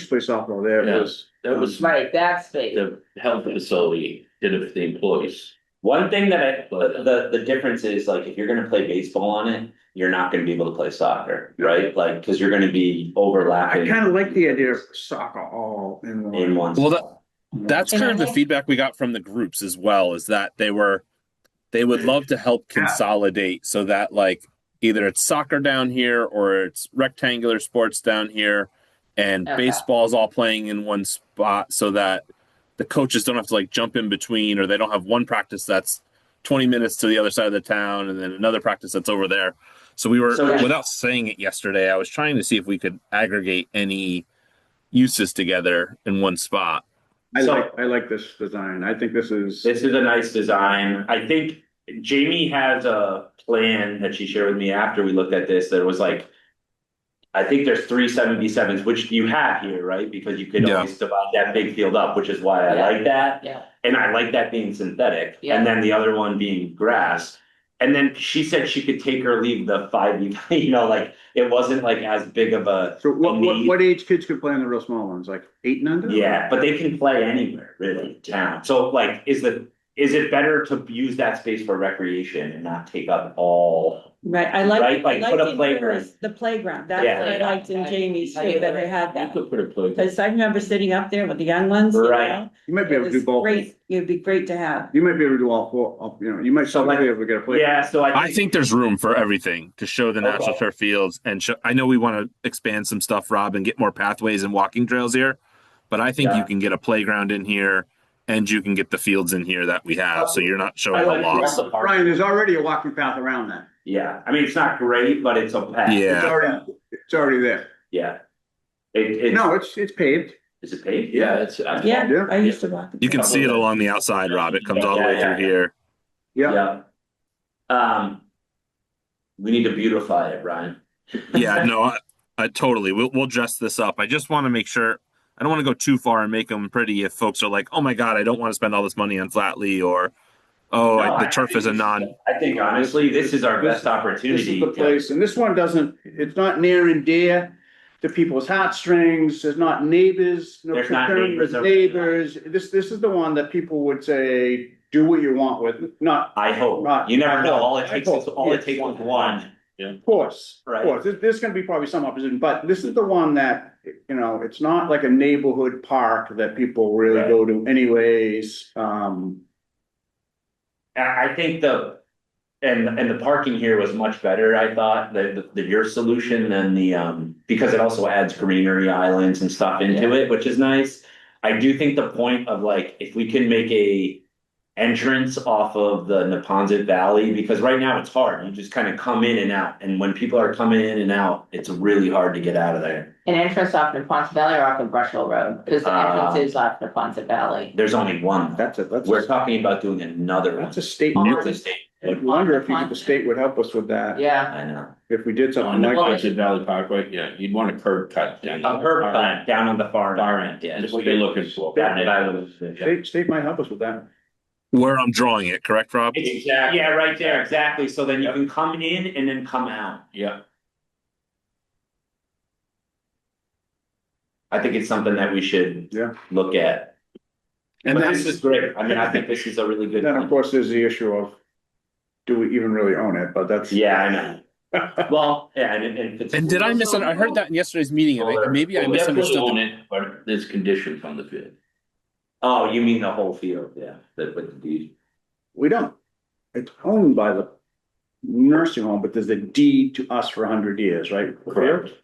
S2: play softball there,
S4: Yeah.
S2: it was.
S4: That was
S3: Right, that space.
S4: the health facility did it for the employees.
S1: One thing that the difference is like, if you're gonna play baseball on it, you're not gonna be able to play soccer, right? Like, cause you're gonna be
S2: I
S1: overlapping.
S2: kind of like the idea of soccer all in one.
S1: In one.
S5: Well, that's
S6: And
S5: kind
S6: I
S5: of the
S6: think-
S5: feedback we got from the groups as well, is that they would love to help consolidate so that like either it's soccer down here or it's rectangular sports down here and
S3: Okay.
S5: baseball's all playing in one spot so that the coaches don't have to like jump in between, or they don't have one practice that's 20 minutes to the other side of the town and then another practice that's over there. So we were,
S1: So-
S5: without saying it yesterday, I was trying to see if we could aggregate any uses together in one spot.
S2: I like this design, I think this is.
S1: This is a nice design. I think Jamie has a plan that she shared with me after we looked at this, that was like, I think there's 377s, which you have here, right? Because you could
S5: Yeah.
S1: always divide that big field up, which is why I
S3: Yeah.
S1: like that.
S3: Yeah,
S1: And I like that being synthetic,
S3: Yeah.
S1: and then the other one being grass. And then she said she could take or leave the 5, like, it wasn't like as big of a.
S2: So what,
S1: need.
S2: what age kids could play in the real small ones, like 8 and under?
S1: Yeah, but they can play anywhere, really, in town. So like, is it better to use that space for recreation and not take up all?
S6: Right, I
S1: Right,
S6: like,
S1: like,
S6: I
S1: put a
S6: liked in
S1: playground.
S6: hers, the playground, that's
S1: Yeah.
S6: what I liked in Jamie's too, that they had
S4: You
S6: that.
S4: could put a plug.
S6: Cause I remember sitting up there with the young ones, you
S1: Right.
S6: know?
S2: You might be
S6: It
S2: able to do
S6: was
S2: both.
S6: great, it'd be great to have.
S2: You might be able to do all four, you might
S1: So,
S2: still
S1: like-
S2: be able to get a play.
S1: Yeah, so
S5: I think there's room for everything to show the natural
S1: Okay.
S5: turf fields and show, I know we want to expand some stuff, Rob, and get more pathways and walking trails here, but I think
S1: Yeah.
S5: you can get a playground in here and you can get the fields in here that we have, so you're not
S1: I
S5: showing a
S1: like
S5: loss.
S1: the park.
S2: Brian, there's already a walking path around that.
S1: Yeah, I mean, it's not great, but it's a path.
S5: Yeah.
S2: It's already there.
S1: Yeah. It
S2: No, it's paved.
S1: is it paved?
S4: Yeah, it's.
S6: Yeah, I used to walk.
S5: You can see it along the outside, Rob. It comes all the way
S1: Yeah,
S5: through
S1: yeah.
S5: here.
S2: Yeah.
S1: We need to beautify it, Ryan.
S5: Yeah, no, I totally. We'll dress this up. I just want to make sure. I don't want to go too far and make them pretty if folks are like, oh my God, I don't want to spend all this money on Flatley, or, oh,
S1: No,
S5: the
S1: I
S5: turf
S1: think
S5: is a
S1: this
S5: non.
S1: I think honestly, this is our best
S2: This
S1: opportunity.
S2: is the place, and this one doesn't, it's not near and dear to people's heartstrings, there's not neighbors. No
S1: There's not
S2: concern
S1: neighbors
S2: with
S1: over-
S2: neighbors, this is the one that people would say, do what you want with, not,
S1: I hope.
S2: Right.
S1: You never know. All it
S2: I
S1: takes is,
S2: hope,
S1: all it
S2: yes.
S1: takes is one.
S2: of course,
S1: Right.
S2: of course, there's gonna be probably some opposition, but this is the one that, it's not like a neighborhood park that people really
S1: Right.
S2: go to anyways,
S1: I think and the parking here was much better, I thought, your solution than because it also adds greenery islands and stuff into it, which is nice. I do think the point of like, if we can make a entrance off of the Neponset Valley, because right now it's hard, you just kind of come in and out, and when people are coming in and out, it's really hard to get out of there.
S3: an entrance off Neponset Valley or off of Brush Hill Road, because the entrance is off Neponset Valley.
S1: There's only one.
S2: that's
S1: We're
S2: a,
S1: talking about doing another one.
S2: that's a state.
S1: It's a state.
S2: I wonder if the state would help us with that,
S3: Yeah,
S1: I know.
S2: if we did
S4: On
S2: something
S4: the
S2: like that.
S4: Pleasant Valley Parkway, yeah, you'd want a curb cut down.
S1: A herb plant down on the far end, yeah.
S4: That's what you're looking for.
S2: State might help us with that.
S5: Where I'm drawing it, correct, Rob?
S1: Exactly. Yeah, right there, exactly. So then you can come in and then come out.
S4: Yeah,
S1: I think it's something that we should
S2: Yeah.
S1: look at.
S2: And
S1: But
S2: then,
S1: this is great. I mean, I think this is a really good
S2: then of
S1: one.
S2: course, there's the issue of, do we even really own it, but that's.
S1: Yeah, I know. Well, yeah, and if it's.
S5: And did I miss it? I heard that in yesterday's meeting, and maybe I
S4: we definitely
S5: misunderstood.
S4: own it, but there's conditions on the field.
S1: Oh, you mean the whole field, yeah, that with the deed.
S2: We don't, it's owned by the nursing home, but there's a deed to us for 100 years, right?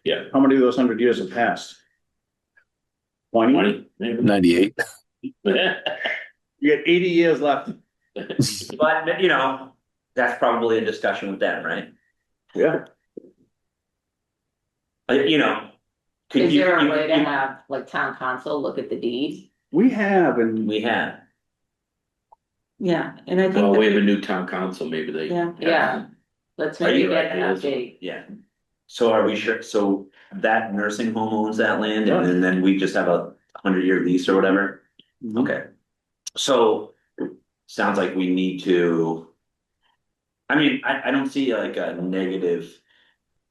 S4: Yeah.
S2: How many of those 100 years have passed? 20?
S4: 20, maybe.
S5: 98.
S2: You got 80 years left.
S1: But, that's probably a discussion with them, right?
S2: Yeah.
S1: Could
S3: is
S1: you,
S3: there a way to have like town council look at the deed?
S2: We have, and
S1: we have,
S6: Yeah, and I think.
S4: Well,
S6: that
S4: we have a new town council, maybe they.
S6: Yeah.
S3: Yeah, let's
S1: Are
S3: maybe
S1: you
S3: get an
S1: right,
S3: update.
S1: yeah. So are we sure, so that nursing home owns that land and then we just have a 100-year lease or whatever? Okay. So sounds like we need to. I mean, I don't see like a negative.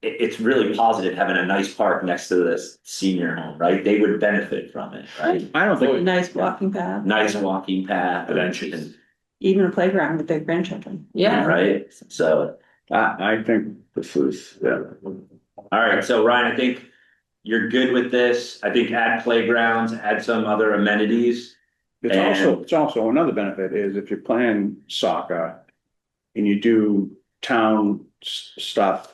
S1: It's really positive having a nice park next to this senior home, right? They would benefit from it, right?
S2: I don't think,
S6: Nice walking path.
S1: Nice walking path.
S4: Benches.
S6: Even a playground with their grandchildren.
S3: Yeah.
S1: Right, so,
S2: I think this is, yeah.
S1: all right, so Ryan, I think you're good with this. I think add playgrounds, add some other amenities.
S2: It's also another benefit is if you're playing soccer and you do town stuff,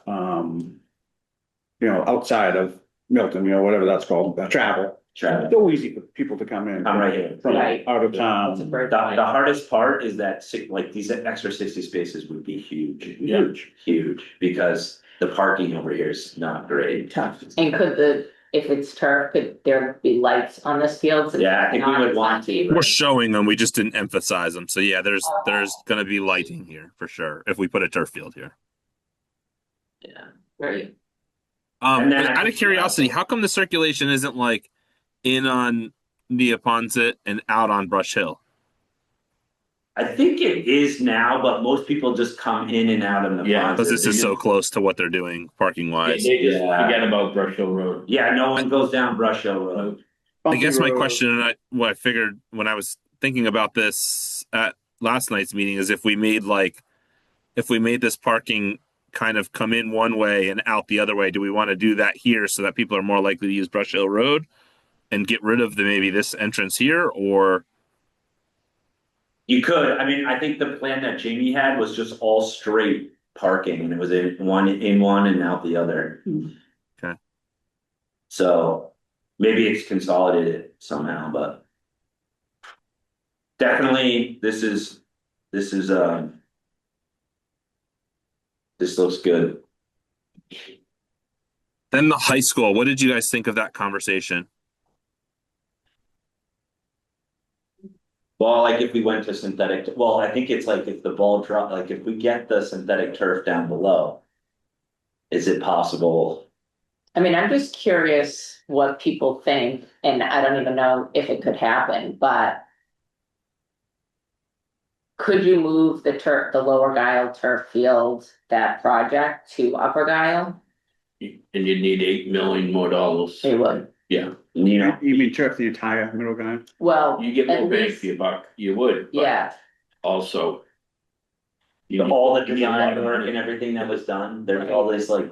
S2: outside of Milton, whatever that's called, travel.
S1: Travis.
S2: It's so easy for people to come in
S1: I'm right here.
S2: from
S3: Right.
S2: out of
S3: That's a
S2: town.
S3: great
S1: The
S3: point.
S1: hardest part is that like these extra 60 spaces would be huge, huge, because the parking over here is not great.
S6: Tough.
S3: And if it's turf, could there be lights on this field? Since
S1: Yeah, I think we
S3: it's
S1: would
S3: not
S1: want to.
S3: paved?
S5: We're showing them, we just didn't emphasize them. So yeah, there's gonna be lighting here for sure if we put a turf field here.
S1: Yeah.
S3: Right.
S1: And then I
S5: Out of
S1: think-
S5: curiosity, how come the circulation isn't like in on Neapontet and out on Brush Hill?
S1: I think it is now, but most people just come in and out of the.
S4: Yeah,
S5: Because this is so close to what they're doing parking
S4: They
S5: wise.
S4: just
S1: Yeah.
S4: forget about Brush Hill Road.
S1: Yeah, no one goes down Brush Hill Road.
S5: I guess my
S2: Bumpy road.
S5: question, and what I figured when I was thinking about this at last night's meeting, is if we made this parking kind of come in one way and out the other way, do we want to do that here so that people are more likely to use Brush Hill Road and get rid of maybe this entrance here, or?
S1: You could, I mean, I think the plan that Jamie had was just all straight parking and it was in one and out the other.
S5: Okay.
S1: So maybe it's consolidated somehow, but definitely this looks good.
S5: Then the high school, what did you guys think of that conversation?
S1: Well, like if we went to synthetic, well, I think it's like if the ball drop, like if we get the synthetic turf down below, is it possible?
S3: I mean, I'm just curious what people think, and I don't even know if it could happen, but could you move the Lower Guile turf field, that project to Upper Guile?
S4: And you need $8 million more.
S3: They would.
S4: Yeah,
S1: You know,
S2: You mean turf the entire middle guy?
S3: Well,
S4: you get
S3: at
S4: more bang
S3: least-
S4: for your buck, you would. but
S3: yeah,
S4: Also. you
S1: all the
S4: need- you need a lot
S1: design
S4: of
S1: work
S4: money.
S1: and everything that was done, there's all this like,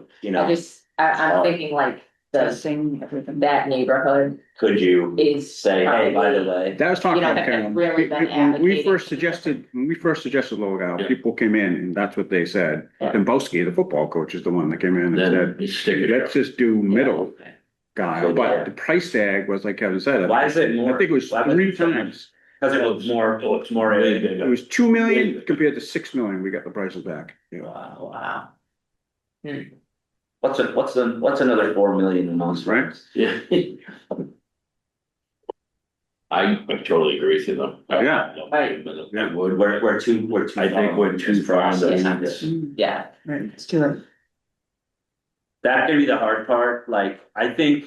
S3: I'm thinking like
S6: Testing everything.
S3: that neighborhood
S1: could you
S3: is.
S1: say, hey, by the
S3: probably-
S1: way?
S2: That was talking
S3: You know,
S2: about
S3: have
S2: Karen.
S3: really been
S2: When we
S3: advocating
S2: first
S3: for
S2: suggested Lower Guile,
S4: Yeah.
S2: people came in and that's what they said.
S3: Yeah.
S2: Dembowski, the football coach, is the one that came in and
S4: Then
S2: said,
S4: you stick it.
S2: let's just do middle guy.
S1: So,
S2: But
S1: yeah.
S2: the price tag was like Kevin said.
S1: Why is it more?
S2: I think it was
S1: why was
S2: 3
S1: it so much?
S2: times.
S1: Cause it was more
S4: Really
S1: area.
S4: big.
S2: It was 2 million compared to 6 million. We got the prices back. Yeah.
S3: Wow.
S1: What's another 4 million in most
S2: Right.
S1: rents?
S4: Yeah. I totally agree with you though.
S2: Yeah.
S4: I would.
S1: We're too.
S4: I think we're too far.
S1: process.
S3: Yeah,
S6: Right, it's too late.
S1: That could be the hard part, like, I think.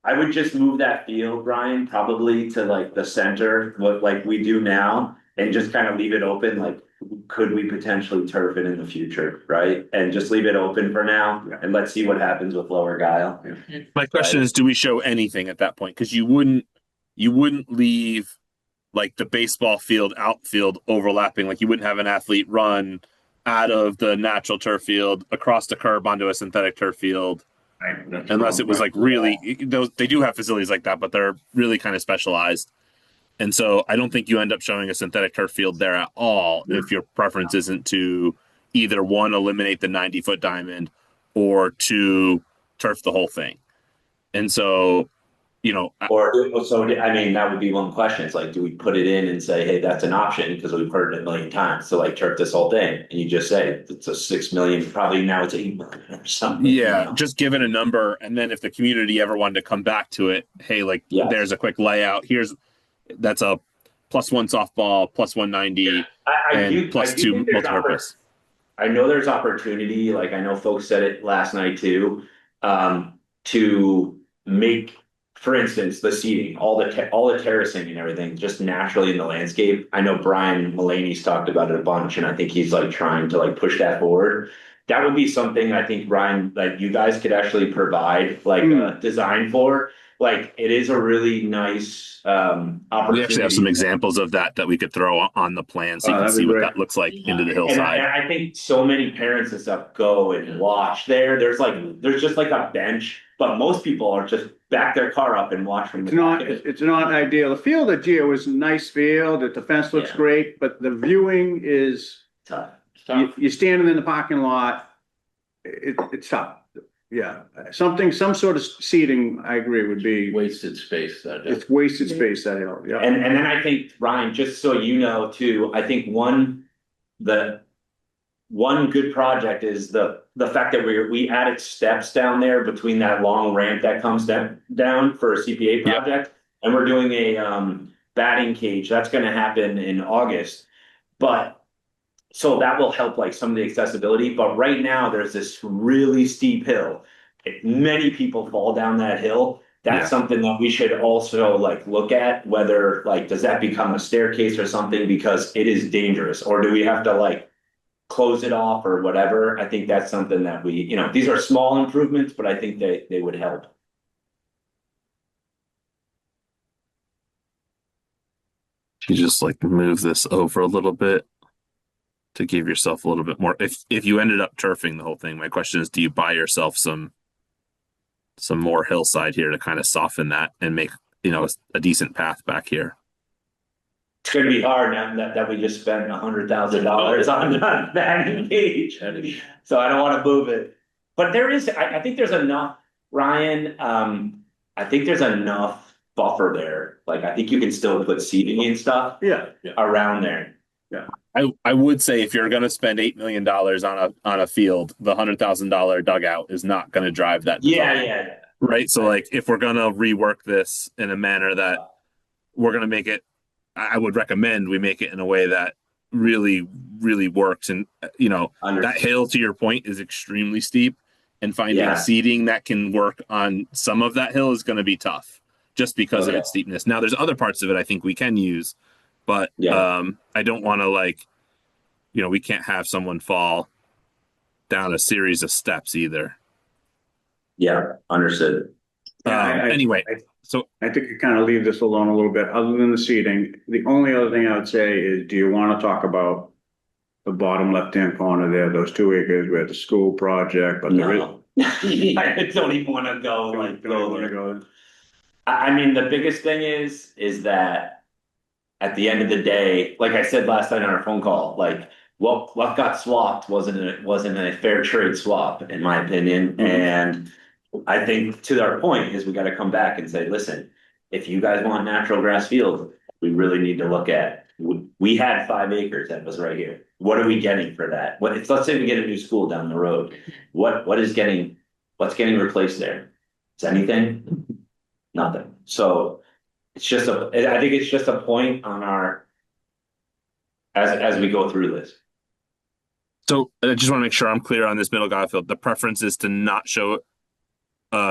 S1: I would just move that field, Brian, probably to like the center, what like we do now, and just kind of leave it open, like. Could we potentially turf it in the future, right? And just leave it open for now,
S2: Yeah.
S1: and let's see what happens with Lower Guile.
S5: My question is, do we show anything at that point? Because you wouldn't leave like the baseball field outfield overlapping. Like you wouldn't have an athlete run out of the natural turf field across the curb onto a synthetic turf field, unless it was like really those. They do have facilities like that, but they're really kind of specialized. And so I don't think you end up showing a synthetic turf field there at all if your preference isn't to either one, eliminate the 90-foot diamond, or two, turf the whole thing. And so,
S1: Or, so, I mean, that would be one question, it's like, do we put it in and say, hey, that's an option, because we've heard it a million times, so like turf this whole thing, and you just say, it's a 6 million, probably now it's 8 million or something.
S5: yeah, just give it a number. And then if the community ever wanted to come back to it, hey, like
S1: Yes.
S5: there's a quick layout. That's a +1 softball, +190, and
S1: I do
S5: +2
S1: think there's
S5: multipurpose.
S1: I know there's opportunity, like I know folks said it last night too. To make, for instance, the seating, all the terracing and everything, just naturally in the landscape. I know Brian Mulaney's talked about it a bunch, and I think he's like trying to like push that forward. That would be something I think, Brian, like you guys could actually provide like a design for. Like it is a really nice
S5: We actually have some
S1: opportunity.
S5: examples of that we could throw on the plan so you can
S2: That'd be
S5: see what
S2: great.
S5: that looks like into the
S1: And
S5: hillside.
S1: I think so many parents and stuff go and watch there. There's just like a bench, but most people are just back their car up and watch from the back of it.
S2: It's not ideal. The field at Geo is a nice field. The fence looks
S1: Yeah.
S2: great, but the viewing is,
S1: Tough.
S2: you're standing in the parking lot. It's tough. Yeah, some sort of seating, I agree, would be,
S4: Wasted space that.
S2: it's wasted space, that hill, yeah.
S1: And then I think, Ryan, just so you know too, I think the one good project is the fact that we added steps down there between that long ramp that comes down for a CPA
S5: Yep.
S1: project. And we're doing a batting cage. That's gonna happen in August. But so that will help like some of the accessibility, but right now there's this really steep hill. Many people fall down that hill. That's
S5: Yeah.
S1: something that we should also like look at, whether like, does that become a staircase or something because it is dangerous? Or do we have to like close it off or whatever? I think that's something that these are small improvements, but I think they would help.
S5: You just like move this over a little bit to give yourself a little bit more. If you ended up turfing the whole thing, my question is, do you buy yourself some more hillside here to kind of soften that and make a decent path back here?
S1: It's gonna be hard now that we just spent $100,000 on that batting cage. So I don't want to move it. But I think there's enough, Ryan. I think there's enough buffer there. Like I think you can still put seating and stuff
S2: Yeah,
S1: around there.
S5: I would say if you're going to spend $8 million on a field, the $100,000 dugout is not going to drive that design.
S1: Yeah.
S5: Right. So like if we're going to rework this in a manner that we're going to make it, I would recommend we make it in a way that really, really works. And, that hill, to your point, is extremely steep, and finding seating that can work on some of that hill is going to be tough just because of its steepness. Now, there's other parts of it I think we can use, but I don't want to we can't have someone fall down a series of steps either.
S1: Yeah, understood.
S5: Anyway, so
S2: I think you kind of leave this alone a little bit, other than the seating. The only other thing I would say is, do you want to talk about the bottom left-hand corner there, those 2 acres where the school project, but there is.
S1: No. I don't even want to go
S2: Go
S1: there.
S2: there.
S1: I mean, the biggest thing is that at the end of the day, like I said last night on our phone call, like what got swapped wasn't a fair trade swap, in my opinion.
S2: Mm-hmm.
S1: And I think to our point is we got to come back and say, listen, if you guys want natural grass field, we really need to look at. We had 5 acres that was right here. What are we getting for that? Let's say we get a new school down the road. What's getting replaced there? Is anything? Nothing. So I think it's just a point on as we go through this.
S5: So I just want to make sure I'm clear on this middle field. The preference is to not show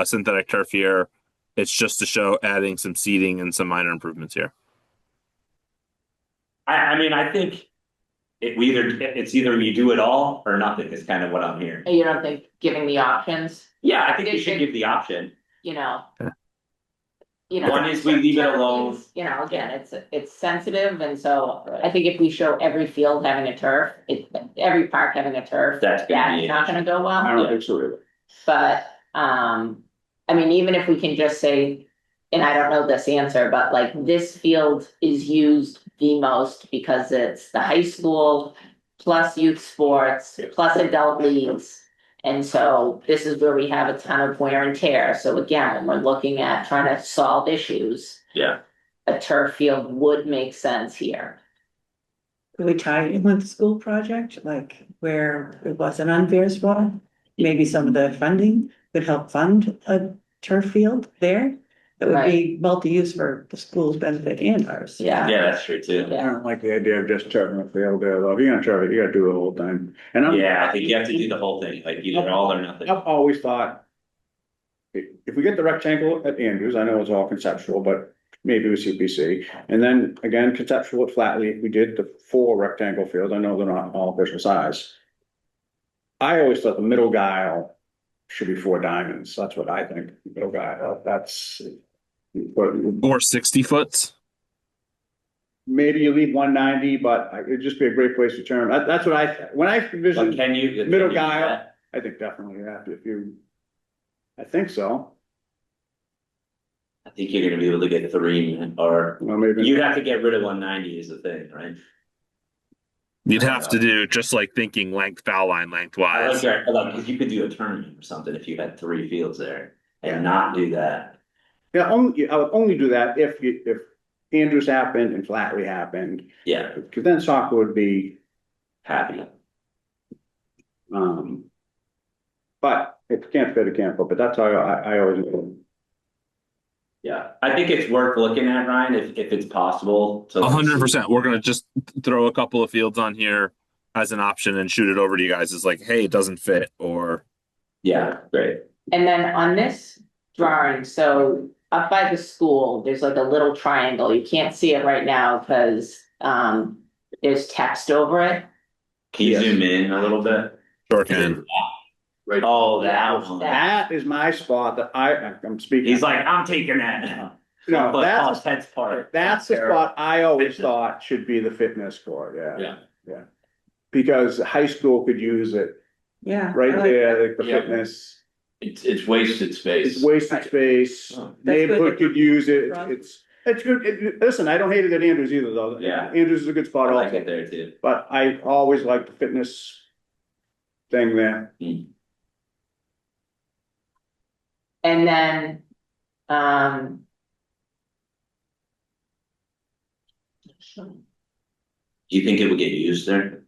S5: synthetic turf here. It's just to show adding some seating and some minor improvements here.
S1: I mean, I think it's either you do it all or nothing is kind of what I'm hearing.
S3: You don't think giving the options,
S1: Yeah, I think you should give the option.
S5: Okay.
S1: One is we leave it alone.
S3: Again, it's sensitive, and so I think if we show every field having a turf, every park having a turf,
S1: That's gonna be
S3: it's not gonna go
S2: I
S3: well.
S2: don't think so either.
S3: But, I mean, even if we can just say, and I don't know this answer, but like this field is used the most because it's the high school plus youth sports, plus adult leagues. And so this is where we have a ton of wear and tear. So again, when we're looking at trying to solve issues,
S1: Yeah.
S3: a turf field would make sense here.
S6: Could we tie it in with the school project, like where it was an unfair spot? Maybe some of the funding could help fund a turf field there. That would be multi-use for the school's benefit and ours.
S3: Yeah.
S1: Yeah, that's true too.
S2: I don't like the idea of just turfing a field there, though. If you're gonna turf it, you gotta do the whole thing. And
S1: Yeah, I think you have to do the whole thing, like either all or nothing.
S2: I've always thought if we get the rectangle at Andrews, I know it's all conceptual, but maybe with CPC. And then again, conceptual at Flatley, we did the 4 rectangle fields. I know they're not all official size. I always thought the middle guile should be 4 diamonds. That's what I think. Middle guile, that's. But
S5: Or 60 foots.
S2: maybe you leave 190, but it'd just be a great place to turn. That's what when I
S1: But
S2: envision
S1: can you?
S2: middle
S1: can you do
S2: guile,
S1: that?
S2: I think definitely you have to, if you. I think so.
S1: I think you're gonna be able to get 3, or
S2: Well, maybe.
S1: you'd have to get rid of 190 is the thing, right?
S5: You'd have to do just like thinking length, foul line
S1: I
S5: lengthwise.
S1: like that, like, cause you could do a tournament or something if you had 3 fields there
S2: Yeah.
S1: and not do that.
S2: Yeah, I would only do that if Andrews happened and Flatley happened,
S1: Yeah,
S2: because then soccer would be,
S1: happy.
S2: but if you can't fit, it can't fit, but that's how I always.
S1: Yeah, I think it's worth looking at, Ryan, if it's possible to.
S5: 100%. We're gonna just throw a couple of fields on here as an option and shoot it over to you guys as like, hey, it doesn't fit, or
S1: Yeah, great.
S3: And then on this drawing, so up by the school, there's like a little triangle. You can't see it right now because there's text over it.
S1: Can you
S2: Yes.
S1: zoom in a little bit?
S5: sure can.
S1: Right. Oh, that one.
S2: That is my spot that I'm speaking.
S1: He's like, I'm taking that.
S2: No,
S1: But
S2: that's,
S1: Ted's part.
S2: that's the spot I always thought should be the fitness court, yeah.
S4: Yeah.
S2: Because high school could use it
S6: Yeah.
S2: right
S6: I like
S2: there, like the
S4: Yeah.
S2: fitness,
S4: It's wasted space.
S2: it's wasted space,
S1: Oh.
S2: neighborhood could use it,
S6: Right.
S2: it's good, listen, I don't hate it at Andrews either, though.
S1: Yeah.
S2: Andrews is a good
S1: I
S2: spot
S1: like
S2: also,
S1: it there too.
S2: but I always like the fitness thing there.
S3: And then,
S1: Do you think it would get used there?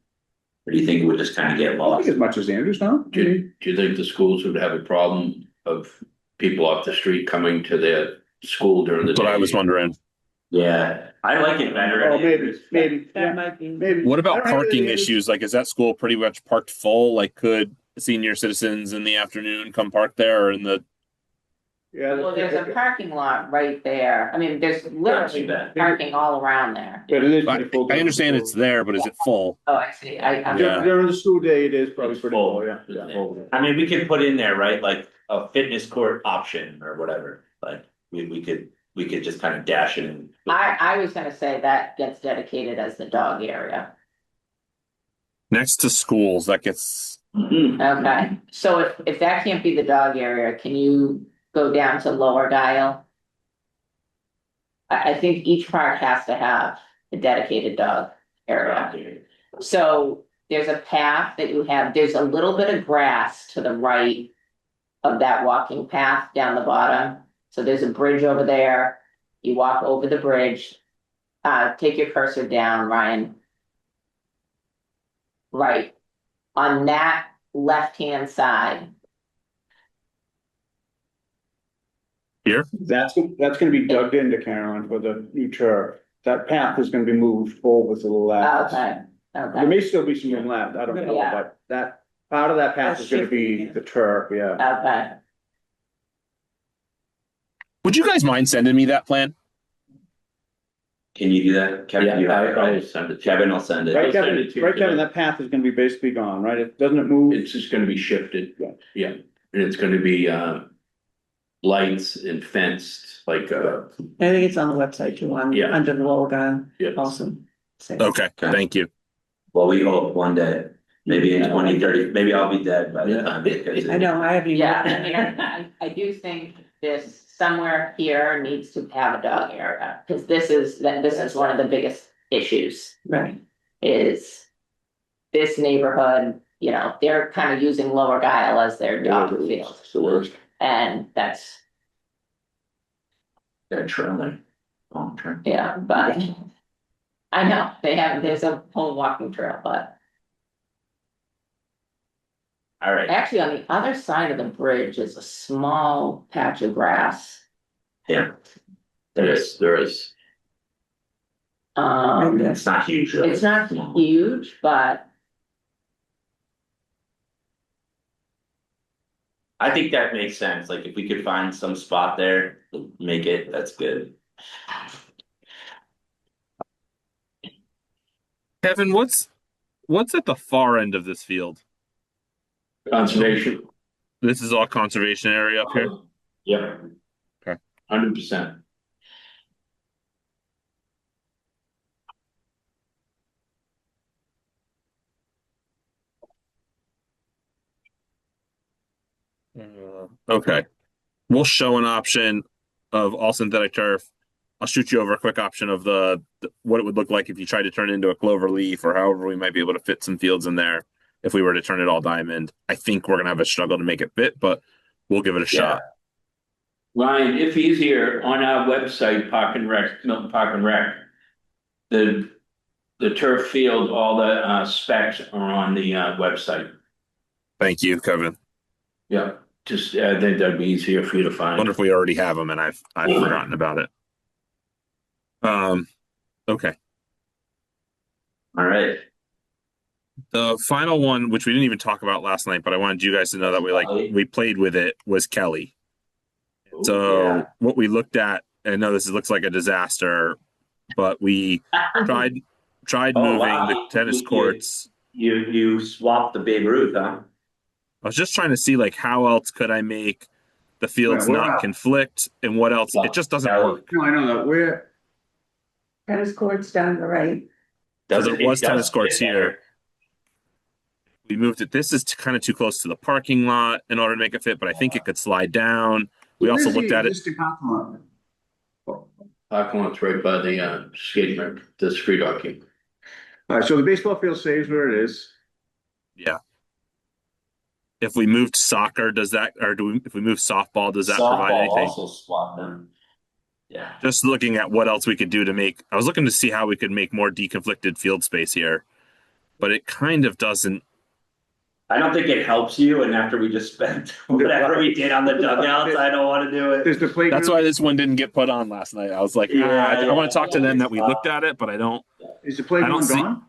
S1: Or do you think it would just kind of get
S2: I don't
S1: lost?
S2: think as much as Andrews, no?
S4: Do you think the schools would have a problem of people off the street coming to their school during the
S5: That's
S4: day?
S5: what I was wondering.
S1: Yeah, I like it better.
S2: Oh,
S1: at
S2: maybe,
S1: Andrews.
S2: maybe,
S6: That
S2: yeah,
S6: might be.
S2: maybe.
S5: What
S2: I
S5: about
S2: don't hate it at
S5: parking
S2: Andrews.
S5: issues? Like, is that school pretty much parked full? Like, could senior citizens in the afternoon come park there, or in the?
S2: Yeah.
S3: well, there's a parking lot right there. I mean, there's
S1: Not too
S3: literally
S1: bad.
S3: parking all around there.
S2: But it is.
S5: I,
S2: pretty full
S5: I
S2: during
S5: understand
S2: the
S5: it's
S2: school.
S5: there, but is it full?
S3: Oh, I see. I'm
S5: Yeah.
S2: During the school day, it is probably
S1: It's
S2: pretty
S1: full.
S2: full, yeah.
S1: I mean, we could put in there, right, like a fitness court option or whatever, like we could just kind of dash it in.
S3: I was gonna say that gets dedicated as the dog area.
S5: Next to schools, that gets.
S3: Okay, so if that can't be the dog area, can you go down to Lower Dial? I think each park has to have a dedicated dog area. So there's a path that you have, there's a little bit of grass to the right of that walking path down the bottom. So there's a bridge over there. You walk over the bridge. Take your cursor down, Ryan. Right. On that left-hand side,
S2: That's gonna be dug into, Carolyn, for the new turf. That path is gonna be moved over to the left.
S3: okay,
S2: There
S3: okay,
S2: may still be some room left, I don't know,
S3: Yeah.
S2: but that, part of that path is gonna be the turf, yeah.
S3: okay.
S5: Would you guys mind sending me that plan?
S1: Can you do that? Kevin, you have it,
S4: I'll
S1: right?
S4: send it.
S1: Kevin will send
S2: Right,
S1: it.
S4: send
S2: Kevin,
S4: it to you
S2: right, Kevin,
S4: today.
S2: that path is gonna be basically gone, right? Doesn't it move?
S4: It's just gonna be shifted.
S2: Yeah.
S4: Yeah, and it's gonna be lights and fenced, like
S6: I think it's on the website too,
S4: Yeah.
S6: under the Lower Dial.
S4: yeah.
S6: Awesome.
S5: Okay, thank you.
S1: Well, we hope one day, maybe in 2030, maybe I'll be dead by the
S4: Yeah.
S1: time. because
S6: I know, I haven't even.
S3: Yeah, I mean, I do think this somewhere here needs to have a dog area, because this is one of the biggest issues.
S6: Right,
S3: Is this neighborhood, you know, they're kind of using Lower Guile as their dog field,
S2: It's the worst.
S3: and that's,
S1: They're trailing. Long term.
S3: yeah, but. I know, there's a whole walking trail, but
S1: All right,
S3: actually on the other side of the bridge is a small patch of grass.
S1: yeah.
S4: There is.
S1: It's not huge. really.
S3: It's not
S1: Small.
S3: huge, but
S1: I think that makes sense. Like if we could find some spot there, make it, that's good.
S5: Kevin, what's at the far end of this field?
S4: Conservation.
S5: This is all conservation area up here.
S4: Yep.
S5: Okay.
S4: 100%.
S5: Okay. We'll show an option of all synthetic turf. I'll shoot you over a quick option of what it would look like if you tried to turn it into a clover leaf, or however we might be able to fit some fields in there if we were to turn it all diamond. I think we're gonna have a struggle to make it fit, but we'll give it a shot.
S4: Ryan, if he's here on our website, Park and Rec, Milton Park and Rec, the the turf field, all the specs are on the website.
S5: Thank you, Kevin.
S4: Yeah, just I think that'd be easier for you to
S5: I
S4: find.
S5: wonder if we already have them and I've forgotten about it. Okay.
S1: All right.
S5: The final one, which we didn't even talk about last night, but I wanted you guys to know that we played with it, was Kelly. So
S1: Yeah.
S5: what we looked at, and I know looks like a disaster, but we tried
S1: Oh,
S5: moving
S1: wow.
S5: the tennis courts.
S1: You swapped the Babe Ruth, huh?
S5: I was just trying to see like how else could I make the fields
S2: Where
S5: not
S2: at?
S5: conflict and what else. It just doesn't
S1: Kelly.
S5: work.
S2: No, I know that, where,
S6: Tennis courts down the right.
S5: Because
S1: Does
S5: there was
S1: it does
S5: tennis courts
S1: fit
S5: here.
S1: better.
S5: We moved it. This is kind of too close to the parking lot in order to make it fit, but I think it could slide down. We also
S2: where's the
S5: looked at it.
S2: existing parking lot?
S4: Parking lot's right by the skate rink, the street hockey.
S2: All right, so the baseball field stays where it is.
S5: Yeah. If we moved soccer, does that, or if we move softball, does that provide
S1: Softball
S5: anything?
S1: also swap them. Yeah.
S5: Just looking at what else we could do to make, I was looking to see how we could make more deconflicted field space here, but it kind of doesn't.
S1: I don't think it helps you, and after we just spent whatever we did on the dugouts, I don't want to do it.
S2: There's the playground.
S5: That's why this one didn't get put on last night. I was like, I want to talk to them that we looked at it, but I don't.
S2: Is the playground
S5: see-
S2: gone?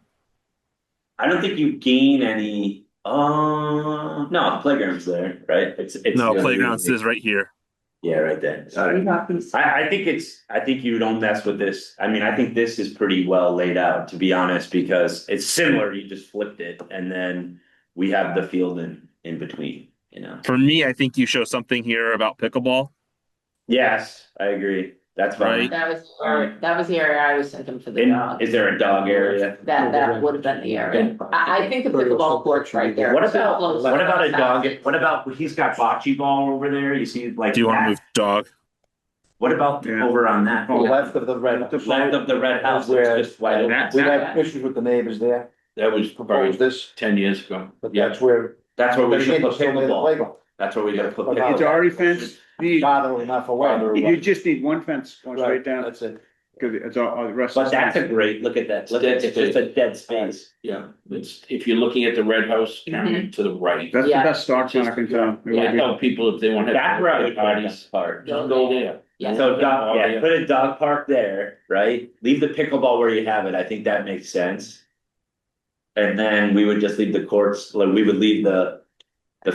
S1: I don't think you gain any. No, the playground's there, right? It's
S5: No,
S1: the-
S5: playground is right here.
S1: Yeah, right there.
S6: Sorry, Hopkins.
S1: I think you don't mess with this. I mean, I think this is pretty well laid out, to be honest, because it's similar. You just flipped it, and then we have the field in between. You know.
S5: For me, I think you show something here about pickleball.
S1: Yes, I agree. That's fine.
S5: Right.
S3: That was the area I was thinking for the dog.
S1: Is there a dog area?
S3: That would have been the area. I think the pickleball court's right there.
S1: What
S3: So
S1: about
S3: close
S1: what
S3: to
S1: about a
S3: the
S1: dog?
S3: house.
S1: What about he's got bocce ball over there? You see, like
S5: Do you want to
S1: that?
S5: move dog?
S1: What about
S2: Yeah.
S1: over on that?
S2: Oh,
S7: Left of the red.
S1: Left of the red house, it's just wide open.
S2: That-
S7: We had issues with the neighbors there,
S4: That was
S7: proposed
S4: probably
S7: this,
S4: 10 years ago.
S7: but
S4: Yeah,
S7: that's where.
S1: That's where we
S7: They
S1: should put
S7: still made the
S1: pickleball.
S7: playground.
S1: That's where we gotta put
S7: But
S1: pickleball.
S2: It's already fenced. You
S7: Farther enough away.
S2: just need one fence going straight down,
S7: That's it.
S2: because it's all the rest.
S1: But
S2: is
S1: that's a
S2: fenced.
S1: great, look at that, look at, it's just a dead space.
S4: yeah. It's, if you're looking at the red house, Karen, to the right.
S2: That's the
S3: Yeah.
S2: best start I can tell. It
S4: Yeah, I
S2: would be.
S4: tell people if they want to
S1: That's
S4: have
S1: where I would
S4: parties,
S1: park.
S4: just go there.
S3: Yeah.
S1: So dog, yeah, put a dog park there, right? Leave the pickleball where you have it. I think that makes sense. And then we would just leave the courts, like we would leave the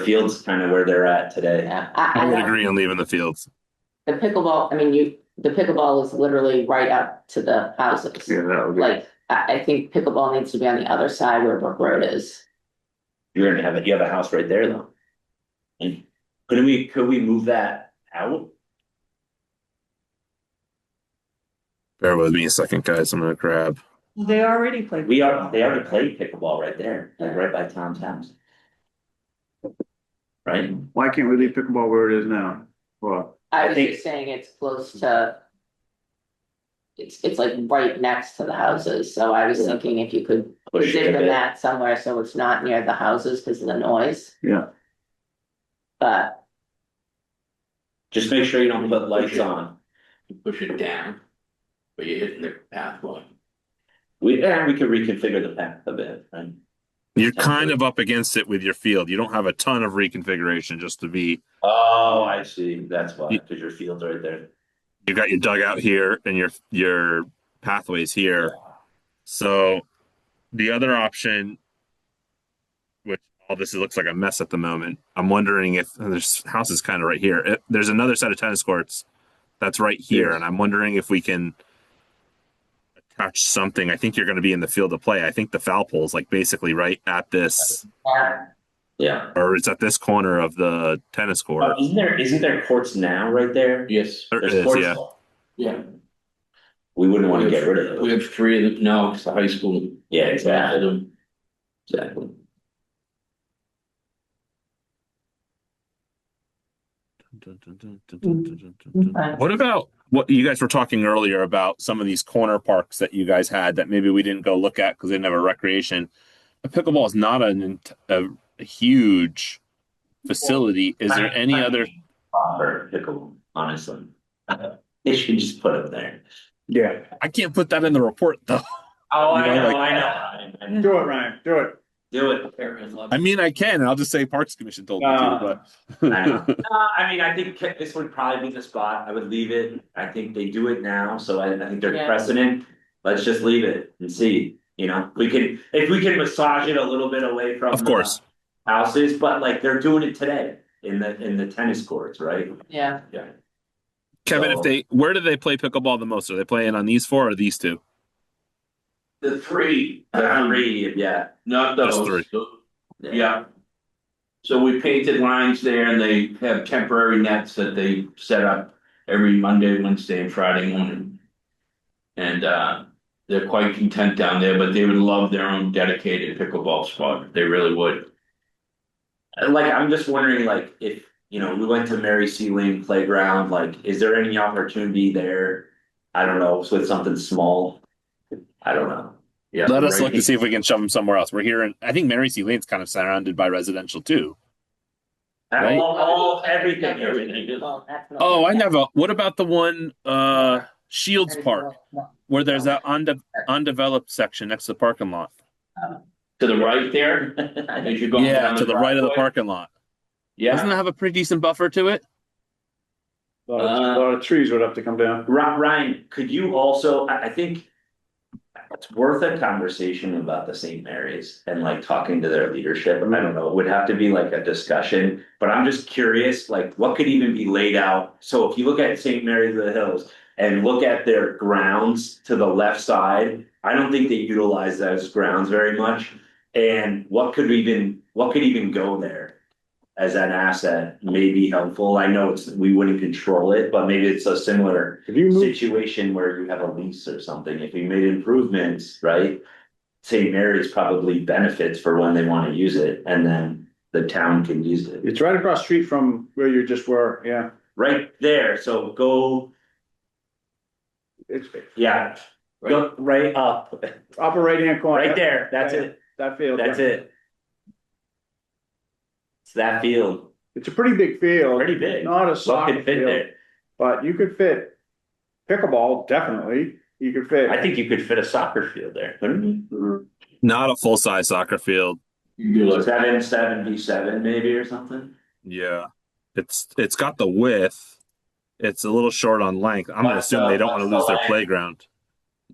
S1: fields kind of where they're at today.
S3: Yeah,
S5: I would
S3: I,
S5: agree on leaving the fields.
S3: the pickleball, I mean, the pickleball is literally right up to the houses.
S2: Yeah, that would be.
S3: Like, I think pickleball needs to be on the other side where Brook Road is.
S1: You're gonna have it, you have a house right there though. And could we move that out?
S5: Bear with me a second, guys. I'm gonna grab.
S6: They already played.
S1: They already played pickleball right there, like right by Tom's house. Right?
S2: Why can't we leave pickleball where it is now? Well,
S3: I
S1: I
S3: was
S1: think-
S3: just saying it's close to. It's like right next to the houses, so I was thinking if you could
S1: Push it a
S3: position
S1: bit.
S3: that somewhere so it's not near the houses because of the noise,
S2: yeah,
S3: but.
S1: Just make sure you don't put lights on.
S4: You push it down, but you're hitting the pathway.
S1: We could reconfigure the path a bit, right?
S5: You're kind of up against it with your field. You don't have a ton of reconfiguration just to be.
S1: Oh, I see. That's why, because your field's right there.
S5: You got your dugout here and your pathways here. So the other option, which all this looks like a mess at the moment. I'm wondering if there's house is kind of right here. There's another set of tennis courts that's right here,
S2: Yes.
S5: and I'm wondering if we can attach something. I think you're going to be in the field of play. I think the foul pole is like basically right at this,
S3: Yeah.
S1: Yeah.
S5: or it's at this corner of the tennis court.
S1: Isn't there courts now right there?
S4: Yes,
S5: There
S1: There's
S5: is,
S1: courts.
S5: yeah.
S4: yeah.
S1: We wouldn't want to get rid of
S4: We
S1: those.
S4: have three of them now, it's the high school.
S1: Yeah, exactly.
S4: Them.
S1: Exactly.
S5: What about what you guys were talking earlier about some of these corner parks that you guys had that maybe we didn't go look at because they didn't have a recreation? A pickleball is not a huge facility. Is there any other?
S1: Or pickle, honestly. They should just put it there.
S2: Yeah,
S5: I can't put that in the report though.
S1: Oh,
S5: You know, like-
S1: I know.
S2: do it, Ryan, do it.
S1: Do it.
S5: I mean, I can. I'll just say Parks Commission told me to,
S1: I know.
S5: but
S1: I mean, I think this would probably be the spot. I would leave it. I think they do it now, so I think there's
S3: Yeah.
S1: precedent. Let's just leave it and see, you know, if we can massage it a little bit away from.
S5: of course.
S1: Houses, but like they're doing it today in the tennis courts, right?
S3: Yeah.
S1: Yeah.
S5: Kevin,
S1: So-
S5: where do they play pickleball the most? Are they playing on these four or these two?
S4: The three,
S1: Three, yeah.
S4: not
S5: Just
S4: those.
S5: three.
S4: Yeah. So we painted lines there and they have temporary nets that they set up every Monday, Wednesday and Friday morning. And they're quite content down there, but they would love their own dedicated pickleball spot. They really would.
S1: Like, I'm just wondering, like, if, you know, we went to Mary C. Lane Playground, like, is there any opportunity there? I don't know, with something small. I don't know.
S4: Yeah.
S5: Let us
S4: right.
S5: look to see if we can shove them somewhere else. We're here, and I think Mary C. Lane's kind of surrounded by residential too. Right.
S1: Everything.
S3: Well, that's not-
S5: Oh, I never. What about the one Shields Park where there's that undeveloped section next to the parking lot?
S4: To the right there, as you're going
S5: Yeah,
S4: down
S5: to the right of the
S4: driveway.
S5: parking lot. Doesn't
S4: Yeah,
S5: that have a pretty decent buffer to it?
S2: A lot of trees would have to come down.
S1: Ryan, could you also, I think. It's worth a conversation about the St. Mary's and like talking to their leadership. I don't know, it would have to be like a discussion, but I'm just curious, like what could even be laid out? So if you look at St. Mary's of the Hills and look at their grounds to the left side, I don't think they utilize those grounds very much. And what could even go there as an asset may be helpful. I know we wouldn't control it, but maybe it's a similar
S2: If you move,
S1: situation where you have a lease or something. If you made improvements, right? St. Mary's probably benefits for when they want to use it, and then the town can use it.
S2: it's right across the street from where you just were, yeah.
S1: Right there, so go,
S2: It's
S1: yeah, go right up,
S2: upper right-hand corner.
S1: right there, that's it,
S2: That field.
S1: that's it. It's that field,
S2: It's a pretty big field.
S1: pretty big.
S2: Not a
S1: What
S2: soccer
S1: could fit
S2: field,
S1: there?
S2: but you could fit pickleball, definitely. You could fit.
S1: I think you could fit a soccer field there, couldn't you?
S5: Not a full size soccer field.
S4: you do like
S1: 777 maybe or something.
S5: Yeah, it's got the width. It's a little short on length. I'm gonna assume they don't want to lose their playground.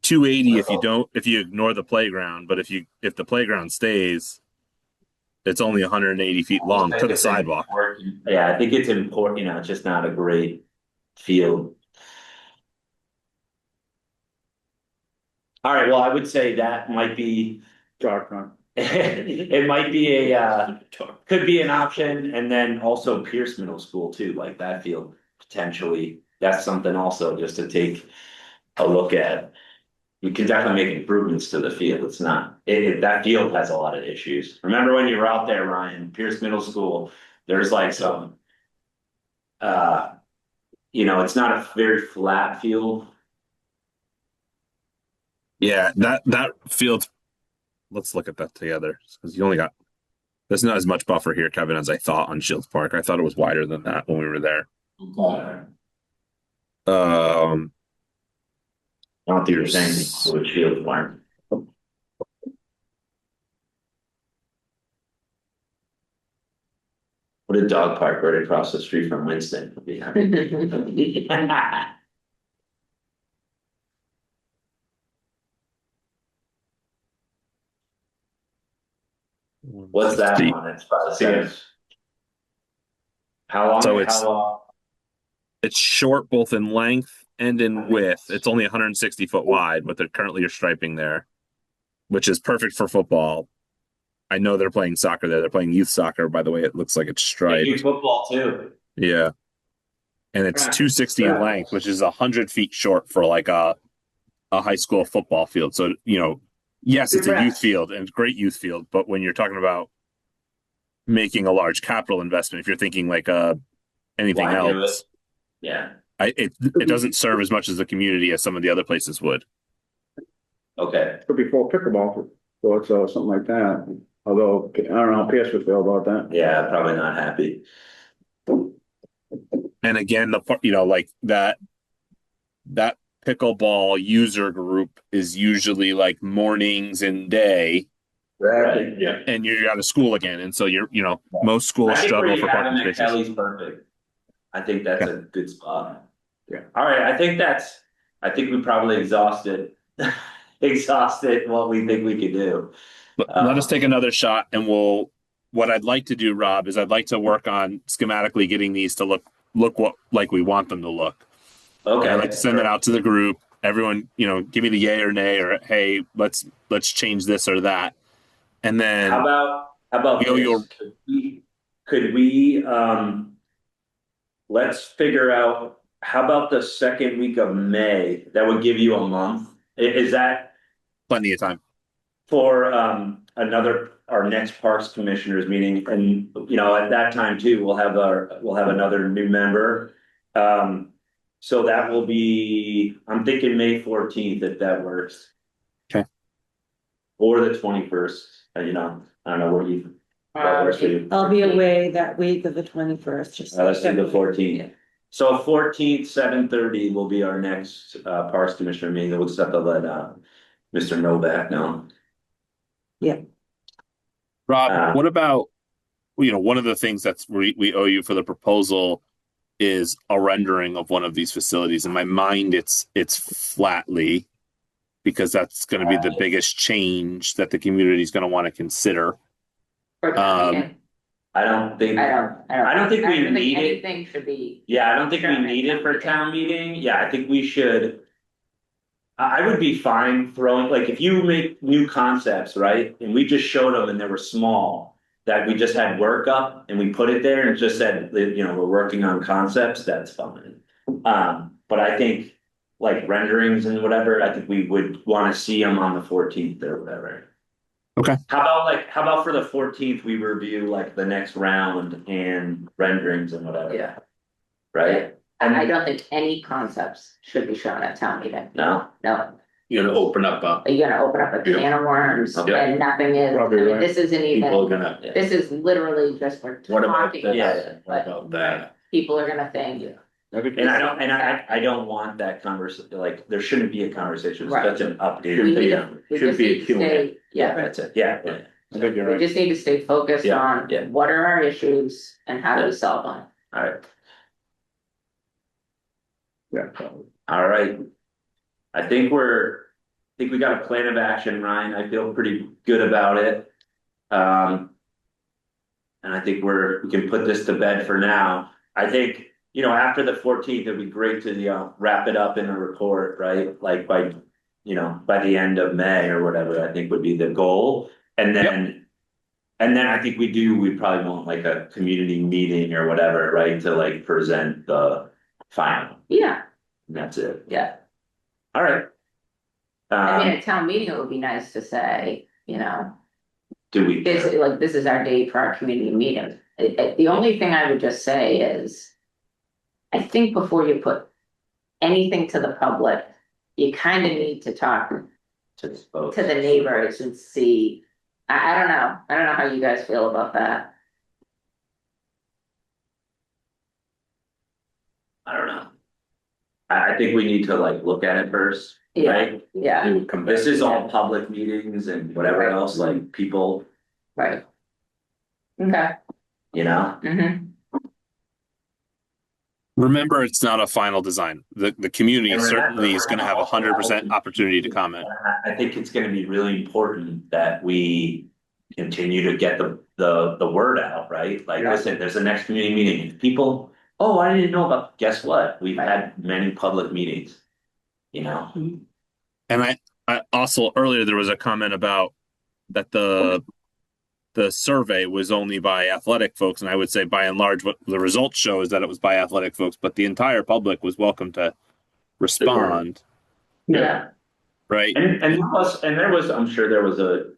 S5: 280 if you ignore the playground, but if the playground stays, it's only 180 feet long to the sidewalk.
S1: Yeah, I think it's important, you know, it's just not a great field. All right, well, I would say that might be,
S2: Dark one.
S1: it might be could be an option, and then also Pierce Middle School too, like that field, potentially, that's something also just to take a look at. You can definitely make improvements to the field, it's not, that field has a lot of issues. Remember when you were out there, Ryan, Pierce Middle School, there's like some. You know, it's not a very flat field.
S5: Yeah, that field. Let's look at that together because you only got. There's not as much buffer here, Kevin, as I thought on Shields Park. I thought it was wider than that when we were there.
S1: I don't think there's anything with Shield Farm. What a dog park right across the street from Winston. Yeah. What's that
S5: See.
S1: one? It's about 6. How long?
S5: So it's-
S1: How long?
S5: It's short both in length and in width. It's only 160 foot wide, but they're currently striping there, which is perfect for football. I know they're playing soccer there. They're playing youth soccer, by the way. It looks like it's
S1: They do
S5: striped.
S1: football too.
S5: Yeah. And it's
S1: Yeah.
S5: 260 in length, which is 100 feet short for like a high school football field. So, yes, it's a youth field and great youth field, but when you're talking about making a large capital investment, if you're thinking like anything
S1: Why do
S5: else,
S1: it? Yeah.
S5: it doesn't serve as much as the community as some of the other places would.
S1: Okay.
S2: Could be for pickleball, courts or something like that. Although, I don't know how Pierce would feel about that.
S1: Yeah, probably not happy.
S5: And again, like that pickleball user group is usually like mornings and day,
S1: Right. Yeah.
S5: and you're out of school again, and so most schools
S1: I think where
S5: struggle
S1: you
S5: for
S1: have
S5: parking
S1: them at
S5: spaces.
S1: Kelly's perfect. I think that's a good spot.
S2: Yeah.
S1: All right. I think we probably exhausted what we think we could do.
S5: Let us take another shot, and what I'd like to do, Rob, is I'd like to work on schematically getting these to look like we want them to look.
S1: Okay.
S5: And I'd like to send it out to the group. Everyone, give me the yay or nay, or hey, let's change this or that. And then
S1: How about
S5: Yo-yo.
S1: this? Could we let's figure out, how about the second week of May? That would give you a month. Is that
S5: plenty of time.
S1: for our next Parks Commissioners meeting? And at that time too, we'll have another new member. So that will be, I'm thinking May 14th, if that works.
S5: Okay.
S1: Or the 21st, I don't know what works for you.
S6: I'll be away that week of the 21st.
S1: Let's do the 14th. So 14th, 7:30 will be our next Parks Commissioner meeting. We'll just have to let Mr. Novak know.
S5: Rob, what about, one of the things that's we owe you for the proposal is a rendering of one of these facilities. In my mind, it's Flatley, because that's going to be the biggest change that the community is going to want to consider.
S1: I don't think we need it.
S3: Anything should be.
S1: Yeah, I don't think we need it for town meeting. Yeah, I think we should. I would be fine throwing, like, if you make new concepts, right? And we just showed them and they were small, that we just had work up and we put it there and just said, we're working on concepts, that's fine. But I think like renderings and whatever, I think we would want to see them on the 14th or whatever.
S5: Okay.
S1: How about for the 14th, we review like the next round and renderings and whatever.
S3: Yeah.
S1: Right?
S3: And I don't think any concepts should be shown at town meeting.
S1: No?
S4: You're gonna open up
S3: You're gonna open up a can of worms
S1: Okay.
S3: and nothing is,
S2: Probably right.
S3: this isn't
S4: people are
S3: even,
S4: gonna,
S3: this is literally just we're
S4: what about
S3: talking
S4: this?
S3: about it,
S4: What
S3: but
S4: about that?
S3: people are gonna think.
S1: And I don't want that conversation, like, there shouldn't be a conversation, it's
S3: Right.
S1: such an update.
S3: We need
S1: video.
S3: to, we
S4: Should
S3: just
S4: be a
S3: need to
S4: Q&A.
S3: stay, yeah,
S1: That's it, yeah.
S2: I think you're
S3: we
S2: right.
S3: just need to stay focused
S1: Yeah,
S3: on
S1: yeah.
S3: what are our issues and how do we solve them.
S1: Alright,
S2: Yeah.
S1: alright. I think we got a plan of action, Ryan, I feel pretty good about it. And I think we can put this to bed for now. I think, after the 14th, it'd be great to, wrap it up in a report, right? Like by the end of May or whatever, I think would be the goal. And then, I think we probably want like a community meeting or whatever, right? To like present the final,
S3: Yeah,
S1: and that's it.
S3: yeah.
S1: All right.
S3: I mean, at town meeting, it would be nice to say,
S1: Do we?
S3: this is our date for our community meeting. The only thing I would just say is, I think before you put anything to the public, you kind of need to talk to the neighbors and see. I don't know. I don't know how you guys feel about that.
S1: I don't know. I think we need to like look at it first,
S3: Yeah,
S1: right?
S3: yeah,
S1: This is all public meetings and whatever else, like people,
S3: right. Okay.
S1: Mhm.
S5: Remember, it's not a final design. The community
S1: And remember,
S5: certainly is going to have 100% opportunity to comment.
S1: I think it's gonna be really important that we continue to get the word out, right? Like,
S2: Yeah.
S1: listen, there's a next community meeting, people, oh, I didn't know about, guess what? We've had many public meetings. You know,
S5: And I also earlier there was a comment about that the survey was only by athletic folks, and I would say by and large what the results show is that it was by athletic folks, but the entire public was welcome to respond,
S3: Yeah,
S5: right?
S1: and there was, I'm sure there was a,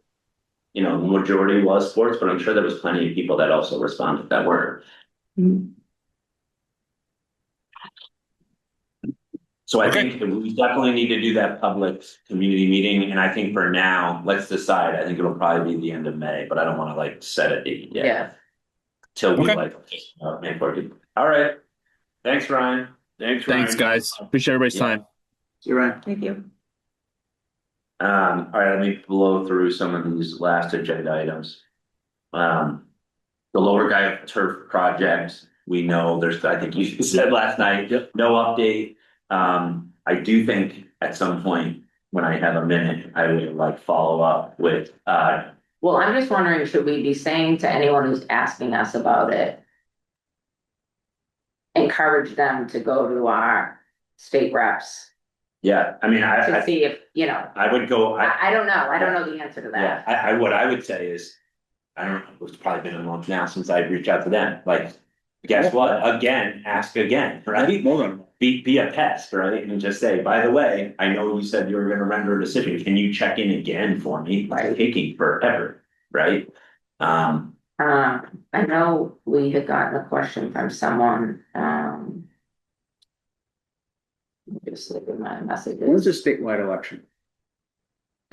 S1: you know, majority was sports, but I'm sure there was plenty of people that also responded that were. So I
S5: Okay.
S1: think we definitely need to do that public community meeting, and I think for now, let's decide. I think it'll probably be the end of May, but I don't want to like set a date yet.
S3: yeah.
S1: Till we
S5: Okay.
S1: like May 14th. All right. Thanks, Ryan.
S5: Thanks, guys. Appreciate everybody's
S1: Yeah.
S5: time.
S2: You're right.
S6: Thank you.
S1: All right, let me blow through some of these last agenda items. The lower guy turf project, we know there's, I think you said last night, no update. I do think at some point when I have a minute, I would like follow up with,
S3: Well, I'm just wondering, should we be saying to anyone who's asking us about it? Encourage them to go to our state reps
S1: yeah, I mean,
S3: to
S1: I
S3: see if, you know,
S1: would go,
S3: I don't know, I don't know the answer to
S1: yeah,
S3: that.
S1: what I would say is, I don't know, it's probably been a month now since I reached out to them, like, guess what? Again, ask again, right?
S2: More than.
S1: Be a pest, right? And just say, by the way, I know you said you were gonna render a decision. Can you check in again for me? It's taking forever, right?
S3: I know we had gotten a question from someone, just look at my
S2: When's
S3: messages.
S2: the statewide election?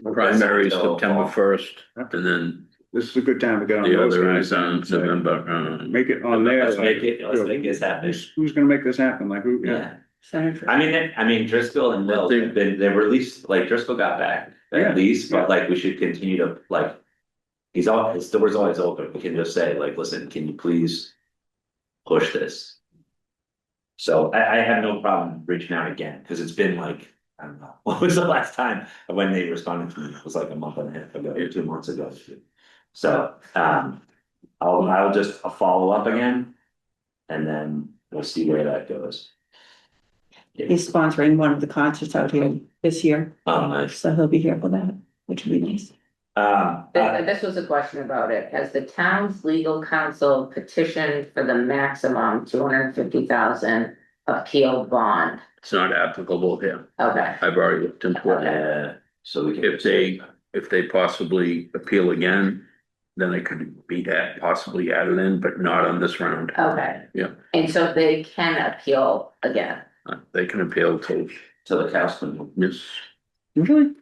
S4: Primary is
S1: Until
S4: September
S1: fall.
S4: 1st, and then
S2: This is a good time to get on
S4: the
S2: those
S4: other
S2: guys
S4: is on
S2: and say,
S4: November.
S2: make it on there.
S1: Let's make this happen.
S2: Who's gonna make this happen? Like, who, yeah.
S1: Yeah,
S6: Senator.
S1: I mean, Driscoll and Will, they were at least, like Driscoll got back
S2: Yeah.
S1: at least,
S2: Yeah.
S1: but like we should continue to like. His door's always open. We can just say like, listen, can you please push this? So I have no problem reaching out again, because it's been like, I don't know, what was the last time when they responded to me? It was like a month and a half ago, 2 months ago. So, I'll just follow up again. And then we'll see where that goes.
S6: He's sponsoring one of the concerts out here this year,
S1: Oh, nice.
S6: so he'll be here for that, which would be nice.
S3: This was a question about it. Has the town's legal counsel petitioned for the maximum 250,000 appeal bond?
S4: It's not applicable here.
S3: Okay,
S4: I've already looked into it.
S1: So we can.
S4: If they possibly appeal again, then they could be possibly added in, but not on this round.
S3: okay.
S4: Yeah.
S3: And so they can appeal again.
S4: They can appeal to,
S1: To the council.
S4: yes,
S2: Really?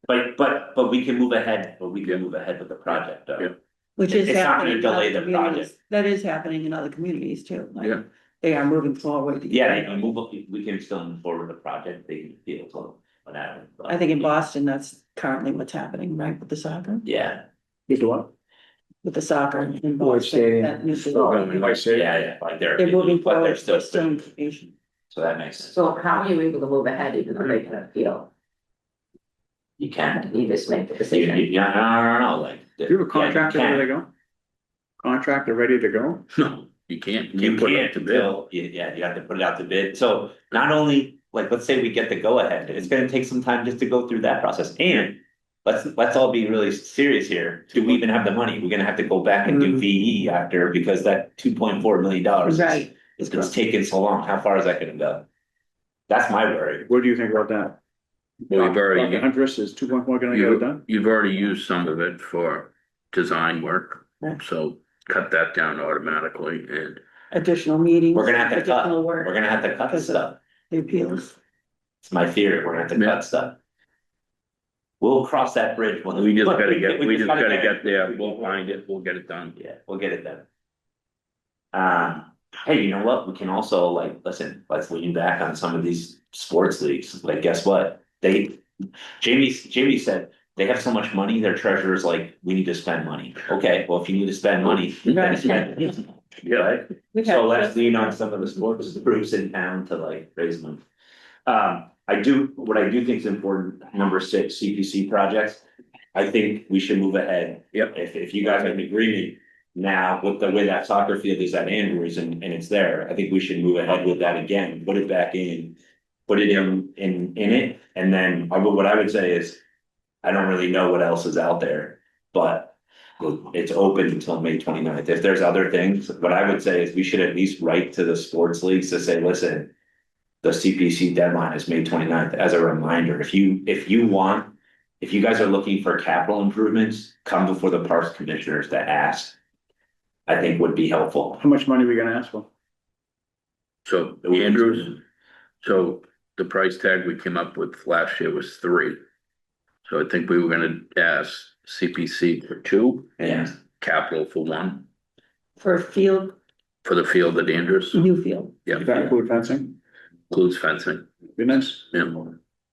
S1: But we can move ahead, with the project, though.
S4: Yeah.
S6: Which is
S1: It's not
S6: happening
S1: gonna
S6: in
S1: delay
S6: other
S1: the
S6: communities.
S1: project.
S6: That is happening in other communities too. Like,
S4: Yeah.
S6: they are moving forward.
S1: Yeah, they can we can still move forward the project, they can appeal to whatever.
S6: I think in Boston, that's currently what's happening, right, with the soccer,
S1: Yeah,
S2: You what?
S6: with the soccer in
S7: Lloyd
S6: Boston.
S7: Stadium.
S6: that new
S2: Oh,
S6: facility.
S2: like I said.
S1: yeah, like
S6: They're moving
S1: but
S6: forward,
S1: they're still,
S6: but still in litigation.
S1: so that makes sense.
S3: So how are you able to move ahead even though they can appeal?
S1: You can.
S3: You just make the
S1: You,
S3: decision.
S1: yeah, I don't know, like.
S2: Do you have a contractor ready to go? Contractor ready to go?
S4: no, you can't.
S1: You
S4: put it
S1: can't
S4: up to bid.
S1: until, yeah, you have to put it out to bid, so not only, like, let's say we get the go ahead, it's gonna take some time just to go through that process, and. Let's all be really serious here, do we even have the money, we're gonna have to go back and do VE after, because that $2.4 million.
S6: Right.
S1: It's taken so long, how far is that gonna go? That's my worry.
S2: What do you think about that?
S4: Well, you've
S2: Like
S4: already,
S2: 100 is 2.4 gonna get it done?
S4: you've already used some of it for design work,
S6: Right.
S4: so cut that down automatically and.
S6: Additional meetings.
S1: We're gonna have to cut,
S6: additional work
S1: we're gonna have to cut
S6: because of
S1: stuff,
S6: The appeals.
S1: it's my theory, we're gonna have to
S4: Yeah.
S1: cut stuff. We'll cross that bridge when.
S4: We just gotta
S1: get it.
S4: get there, we'll find it, we'll get it done.
S1: Yeah, we'll get it done. Hey, you know what? We can also like, listen, let's lean back on some of these sports leagues. Like, guess what? Jamie said they have so much money, their treasurer's like, we need to spend money. Okay, well, if you need to spend money, then
S6: Right.
S1: spend it. Yeah, right?
S6: We
S1: So
S6: have-
S1: let's lean on some of the sports groups in town to like raise money. What I do think is important, number 6, CPC projects. I think we should move ahead.
S4: Yep.
S1: If you guys are in agreement now with the way that soccer field is at Andrews and it's there, I think we should move ahead with that again, put it back in. Put it in it, and then what I would say is, I don't really know what else is out there, but it's open until May 29th. If there's other things, what I would say is we should at least write to the sports leagues to say, listen, the CPC deadline is May 29th as a reminder. If you guys are looking for capital improvements, come before the parks commissioners to ask. I think would be helpful.
S2: How much money are we gonna ask for?
S4: So Andrews, so the price tag we came up with last year was 3. So I think we were gonna ask CPC for 2 and
S1: Yeah.
S4: capital for 1
S6: For field,
S4: for the field at Andrews.
S6: new field.
S4: Yeah,
S2: Does that include fencing?
S4: includes fencing.
S2: Be nice.
S4: Yeah,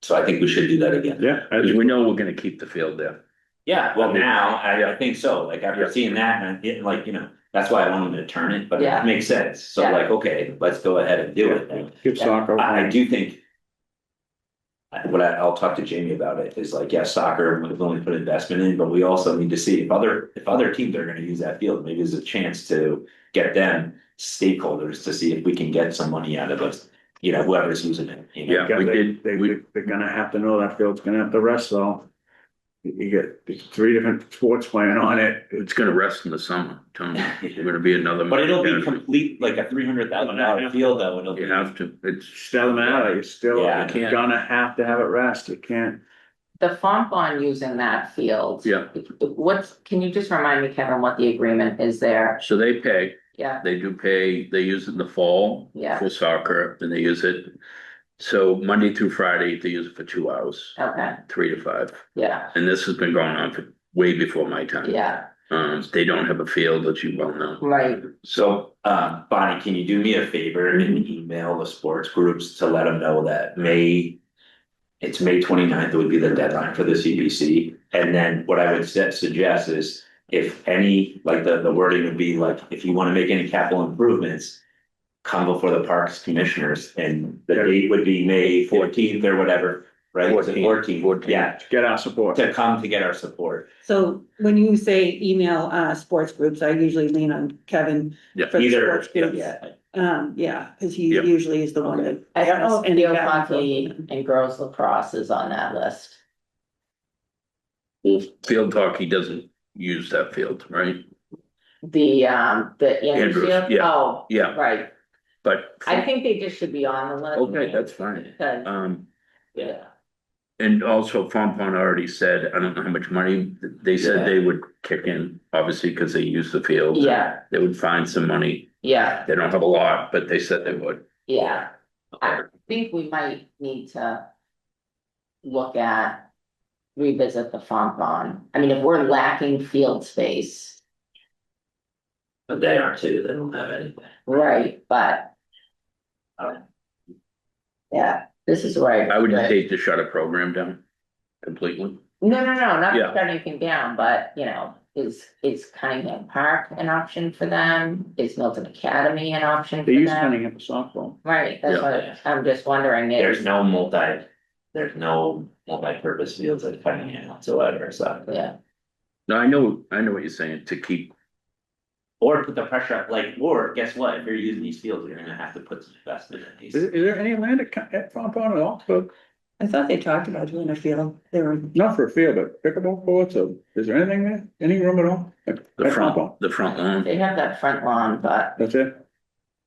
S1: So I think we should do that again.
S2: Yeah.
S4: because we know we're gonna keep the field there.
S1: Yeah, well, now, I think so, like, after seeing that, and it, like, that's why I wanted to turn it, but
S3: Yeah.
S1: it makes sense, so
S3: Yeah.
S1: like, okay, let's go ahead and do it then.
S2: Give soccer.
S1: I do think. I'll talk to Jamie about it, is like, yes, soccer, we've only put investment in, but we also need to see if other teams are gonna use that field, maybe there's a chance to get them stakeholders to see if we can get some money out of us, whoever's using it,
S4: Yeah. we did-
S2: They're gonna have to know that field's gonna have to rest though. You get 3 different sports playing on it.
S4: It's gonna rest in the summer, Tony. It's gonna be another.
S1: But it'll be
S4: Yeah,
S1: complete, like a $300,000 field though, it'll be.
S4: You have to, it's,
S2: Still matter, you're still
S1: Yeah.
S2: gonna have to have it rest. You can't.
S3: The Fontbonne using that field.
S4: Yeah.
S3: Can you just remind me, Kevin, what the agreement is there?
S4: so they pay,
S3: Yeah,
S4: they do pay, they use it in the fall.
S3: Yeah.
S4: For soccer, and they use it, so Monday through Friday, they use it for 2 hours,
S3: okay,
S4: 3 to 5.
S3: yeah,
S4: And this has been going on for way before my time.
S3: yeah,
S4: They don't have a field, as you well know.
S3: right,
S1: So, Bonnie, can you do me a favor and email the sports groups to let them know that it's May 29th would be the deadline for the CBC. And then what I would suggest is if any, like the wording would be like, if you want to make any capital improvements, come before the parks commissioners, and the date would be May 14th or whatever, right? 14th, yeah,
S2: Get our support.
S1: to come to get our support.
S6: So when you say email, sports groups, I usually lean on Kevin.
S4: Yeah,
S6: For the
S1: Either,
S6: sports groups.
S1: yeah,
S6: Yeah, cause he
S4: Yeah.
S6: usually is the one that.
S3: I don't know
S6: has
S3: if
S6: any
S3: field
S6: back and forth.
S3: hockey and girls lacrosse is on that list.
S4: Field hockey doesn't use that field, right?
S3: The Andrews
S4: Andrews,
S3: field,
S4: yeah.
S3: oh,
S4: Yeah,
S3: right,
S4: but,
S3: I think they just should be on the list.
S4: okay, that's fine.
S3: Because, yeah,
S4: And also Fontbonne already said, I don't know how much money, they said they would kick in, obviously, because they use the field.
S3: yeah,
S4: They would find some money.
S3: yeah,
S4: They don't have a lot, but they said they would.
S3: yeah. I think we might need to look at, revisit the Fontbonne. I mean, if we're lacking field space,
S1: but they are too, they don't have anything.
S3: right, but. Yeah, this is where.
S4: I would hate to shut a program down completely.
S3: No, not to
S4: Yeah.
S3: shut anything down, but is Cunningham Park an option for them? Is Milton Academy an option for
S2: They use
S3: them?
S2: Cunningham for softball.
S3: Right, that's
S4: Yeah.
S3: what I'm just wondering
S1: There's
S3: is,
S1: no multi-purpose fields at Cunningham whatsoever, so.
S3: yeah,
S4: No, I know what you're saying, to keep,
S1: Or put the pressure up, like, or guess what, if you're using these fields, you're gonna have to put some investment in these.
S2: Is there any land at Fontbonne at all? But
S6: I thought they talked about doing a field, they were,
S2: not for a field, but pickleball courts, or is there anything there? Any room at all? At
S4: the
S2: Fontbonne?
S4: front lawn.
S3: they have that front lawn, but.
S2: That's it?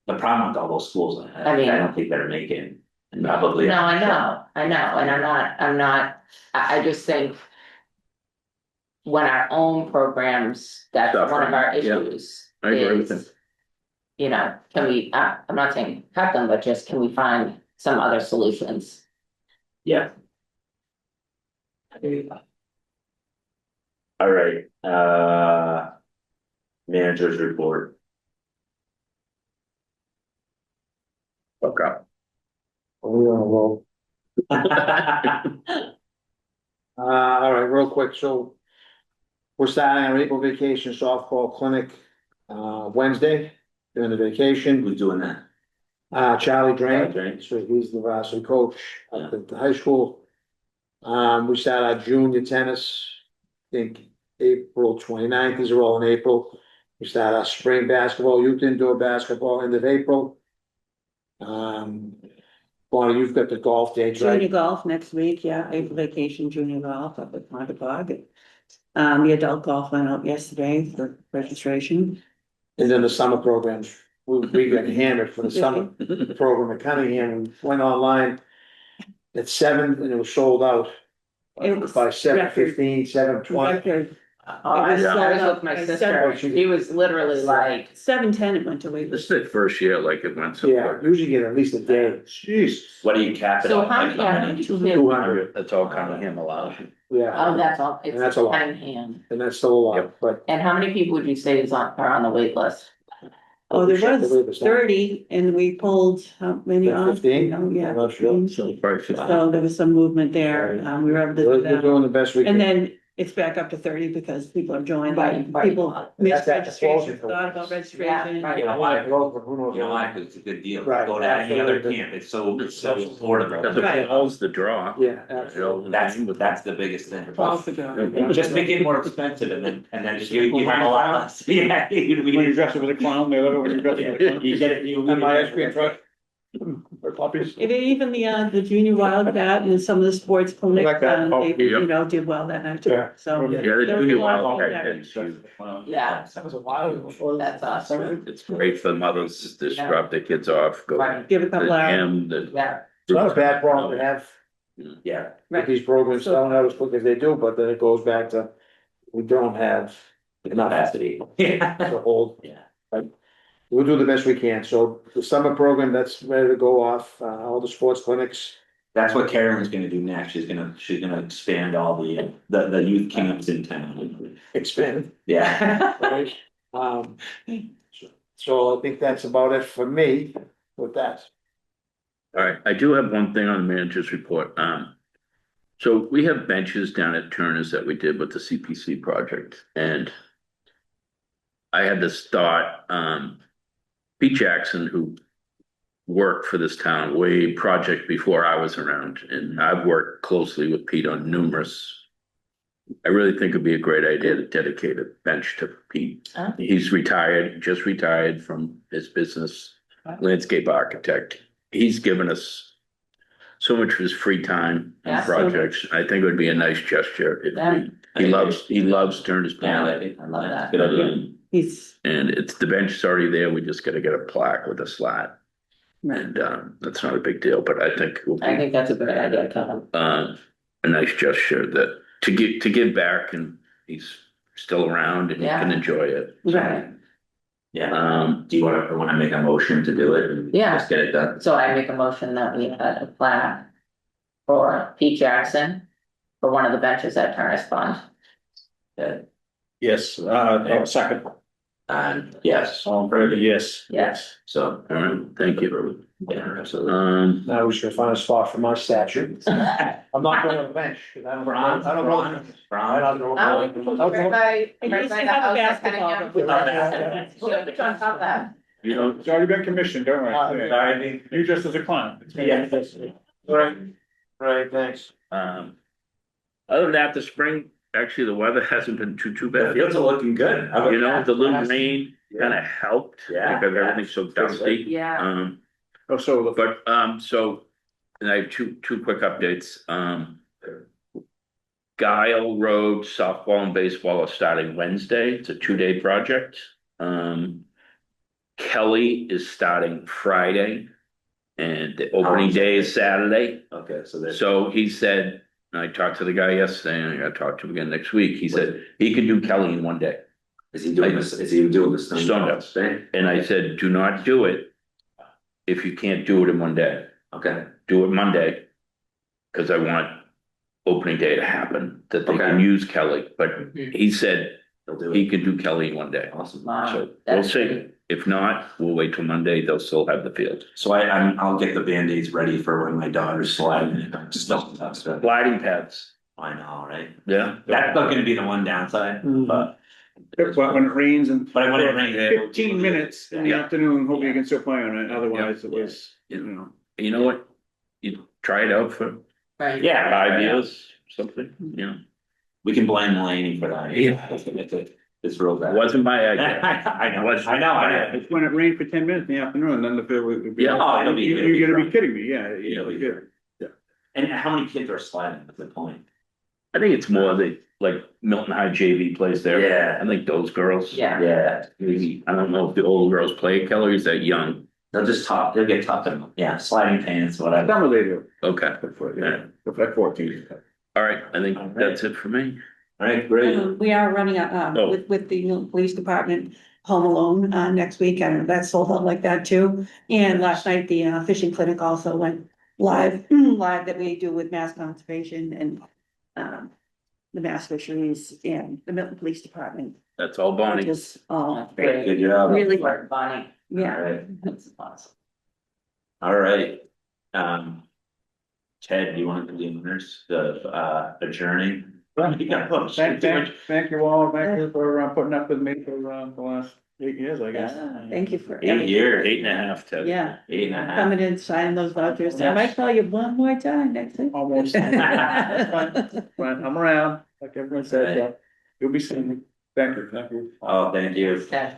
S1: The problem with all those schools,
S3: I mean-
S1: I don't think they're making, probably.
S3: No, I know, and I'm not, I just think. When our own programs, that's one of our
S4: Suffering, yeah.
S3: issues.
S4: I agree with
S3: is, can we, I'm not saying cut them, but just can we find some other solutions?
S1: Yeah. All right, managers report.
S4: Okay.
S7: We are low. All right, real quick, so. We're starting our April vacation softball clinic, Wednesday during the vacation.
S1: Who's doing that?
S7: Charlie Drain,
S1: Drain.
S7: so he's the varsity coach at the high school. We start our junior tennis think April 29th. These are all in April. We start our spring basketball, youth indoor basketball, end of April. Bonnie, you've got the golf dates,
S6: Junior
S7: right?
S6: golf next week, yeah, April vacation, junior golf up at Montauk. The adult golf went out yesterday for registration.
S7: And then the summer programs, we got hammered for the summer program at Cunningham, we went online at 7 and it was sold out.
S6: It was
S7: By 7:15,
S6: record.
S7: 7:20.
S6: Record.
S3: I
S6: was
S3: was
S6: sold
S3: with
S6: out
S3: my
S6: by
S3: sister, she was literally like,
S6: 7:10 it went away.
S5: This is the first year like it went so
S7: Yeah,
S5: quick.
S7: usually get at least a day. Jeez.
S1: What do you cap it
S3: so
S1: at?
S3: how
S1: Like,
S3: many, yeah,
S1: many?
S7: 200,
S5: That's all kind of him allows.
S7: yeah,
S3: oh, that's all,
S7: And
S3: it's
S7: that's a lot.
S3: Cunningham.
S7: and that's still a lot, but.
S3: And how many people would you say are on the wait list?
S6: Oh,
S7: we
S6: there
S7: shut the
S6: was
S7: waivers down.
S6: 30 and we pulled how many
S7: Yeah,
S6: off?
S7: 15?
S6: Oh, yeah.
S7: I'm not sure.
S6: 15.
S5: So probably 50.
S6: So there was some movement there, we were able to do
S7: We're
S6: that.
S7: doing the best we
S6: And
S7: can.
S6: then it's back up to 30 because people are joining,
S3: Right, right.
S6: people missed
S7: That's at the
S6: registration,
S7: closing.
S6: thought about registration.
S3: Yeah, right.
S1: You know why?
S7: Who knows?
S1: You know why? 'Cause it's a good deal.
S7: Right,
S1: Go to any other
S7: absolutely.
S1: camp. It's so affordable.
S5: Because it holds the draw.
S7: Yeah, absolutely.
S1: That's the biggest thing.
S6: Twelve to go.
S1: Just make it more expensive and then just you have a lot less. Yeah.
S2: When you dress up as a clown, they love it when you dress up as a clown.
S1: You get it, you.
S2: And my ice cream truck. For puppies.
S6: And even the junior wildcat and some of the sports clinics,
S2: Like that.
S6: they,
S5: Yeah.
S6: you know, did well that night too,
S2: Yeah.
S6: so.
S5: Yeah, the
S6: there was
S5: junior
S6: a lot of
S5: wildcat
S6: that.
S5: is huge.
S3: Yeah.
S7: That was a while before.
S3: That's awesome.
S5: It's great for the mothers to just
S3: Yeah.
S5: drop their kids off, go to
S3: Right,
S6: Give a
S5: the
S6: couple hours,
S5: gym, the.
S3: yeah,
S7: It's not a bad problem to have
S1: Yeah.
S7: with these programs, selling out as quick as they do, but then it goes back to, we don't have enough
S1: Capacity. Yeah.
S7: to hold.
S1: Yeah.
S7: We'll do the best we can, so the summer program, that's ready to go off, all the sports clinics.
S1: That's what Karen's gonna do next. She's gonna expand all the youth camps in town.
S7: Expand.
S1: Yeah.
S7: Right? Um, so I think that's about it for me with that.
S5: All right, I do have one thing on the manager's report. So we have benches down at Turner's that we did with the CPC project and I had this thought, Pete Jackson, who worked for this town way project before I was around, and I've worked closely with Pete on numerous. I really think it'd be a great idea to dedicate a bench to Pete.
S3: Oh.
S5: He's retired, just retired from his business, landscape architect. He's given us so much of his free time
S3: Yeah,
S5: and
S3: so-
S5: projects. I think it would be a nice gesture if
S3: Yeah.
S5: he loves Turner's
S3: yeah,
S5: Pond.
S3: I love that.
S1: Good idea.
S6: he's,
S5: And it's, the bench is already there, we just gotta get a plaque with a slat.
S6: right.
S5: And, that's not a big deal, but I think it will
S3: I
S5: be,
S3: think that's a great idea, Kevin.
S5: a nice gesture that, to give back and he's still around and he can
S3: Yeah.
S5: enjoy it.
S3: Right.
S1: Yeah. Do you wanna make a motion to do it? and
S3: Yeah.
S1: Just get it done.
S3: So I make a motion that we had a plaque for Pete Jackson for one of the benches at Turner's Pond.
S1: Good.
S2: Yes, second.
S1: And yes,
S2: All in favor? Yes.
S3: Yes.
S1: so.
S5: All right, thank you.
S1: Yeah, absolutely.
S7: Now we should find a spot for my statue. I'm not going on the bench. 'Cause I don't
S1: Bronze,
S7: I don't
S1: bronze,
S7: know.
S1: bronze.
S7: I don't know.
S3: Right by,
S6: And
S3: right
S6: you
S3: by
S6: should
S3: the
S6: have a
S3: house at
S6: basketball.
S3: Cunningham. We'll put on top of that.
S5: You know,
S2: It's already been commissioned, don't worry.
S1: Sorry.
S2: You just as a clown. It's been-
S1: Yeah.
S7: Right, thanks.
S5: other than that, the spring, actually, the weather hasn't been too
S1: The
S5: bad.
S1: fields are looking good. How about
S5: You know,
S1: that?
S5: the little rain kinda helped,
S1: Yeah.
S5: because everything's so dusty.
S3: Yeah.
S2: Oh, so the,
S5: But, so, and I have two quick updates, Guile Road softball and baseball are starting Wednesday, it's a 2-day project. Kelly is starting Friday, and the opening day is Saturday.
S1: Okay, so there's.
S5: So he said, and I talked to the guy yesterday, and I gotta talk to him again next week, he said he could do Kelly in one day.
S1: Is he doing this, is he doing the
S5: Stone Dust. And I said, do not do it if you can't do it in one day.
S1: Okay,
S5: Do it Monday. Cause I want opening day to happen, that they can
S1: Okay.
S5: use Kelly, but he said
S1: he'll do
S5: he
S1: it.
S5: could do Kelly in one day.
S1: Awesome.
S3: Wow,
S5: So we'll
S3: that's
S5: see.
S3: great.
S5: If not, we'll wait till Monday, they'll still have the field.
S1: So I'll get the Band-Aids ready for when my daughter's sliding. Just don't touch that.
S5: Gliding pads,
S1: I know, right?
S5: yeah.
S1: That's not gonna be the one downside, but.
S2: but when it rains and.
S1: But when it rains.
S2: 15 minutes in the
S5: Yeah.
S2: afternoon, hopefully you can still play on it, otherwise it
S1: Yeah.
S2: was, you know.
S5: You know what? You try it out for
S3: Right.
S1: Yeah.
S5: 5 years, something, you know.
S1: We can blame Laney for that.
S4: Yeah.
S1: It's real bad.
S4: Wasn't my idea.
S1: I know.
S2: It's when it rained for 10 minutes in the afternoon, then the field would be.
S4: Yeah,
S1: oh, it'll be-
S2: You gotta be kidding me, yeah.
S1: It'll be
S2: Yeah.
S1: And how many kids are sliding at the point?
S4: I think it's more the, like Milton High JV plays there.
S1: Yeah.
S4: I think those girls.
S3: Yeah.
S1: Yeah,
S4: Maybe, I don't know if the old girls play, Kelly's that young.
S1: they'll just top, they'll get tough and, yeah, sliding pants, whatever.
S2: Summer they do,
S4: Okay,
S2: yeah, at 14.
S4: all right, I think that's it for me.
S1: All right, great.
S6: We are running
S4: Oh.
S6: with the Milton Police Department Home Alone next week, and that's sold out like that too. And last night, the fishing clinic also went live, live that we do with Mass Conservation and the Mass Fisheries and the Milton Police Department.
S4: That's all
S6: Which
S4: Bonnie.
S6: is all
S3: Great.
S1: Good job.
S6: really,
S3: Work, Bonnie.
S6: yeah.
S1: All right.
S3: That's awesome.
S1: All right. Ted, do you want to do the honors of adjourning?
S2: Thank you all, thank you for putting up with me for the last 8 years, I guess.
S6: Thank you for.
S1: 8 years,
S4: 8.5, Ted.
S6: Yeah,
S1: 8.5.
S6: coming in, signing those vouchers. I might call you one more time next week.
S2: Almost. Fine, I'm around, like everyone said, so you'll be seeing me. Thank you.
S1: Oh, thank you.
S3: Okay.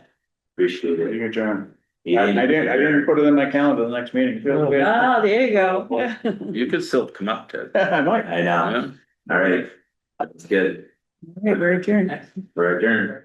S1: Appreciate it.
S2: You adjourn. I didn't put it in my calendar, the next meeting. Feels good.
S6: Oh, there you go.
S4: You could still come up, Ted.
S2: I might.
S1: I know.
S4: Yeah.
S1: All right. That's good.
S6: Okay, we're adjourned.
S1: We're adjourned.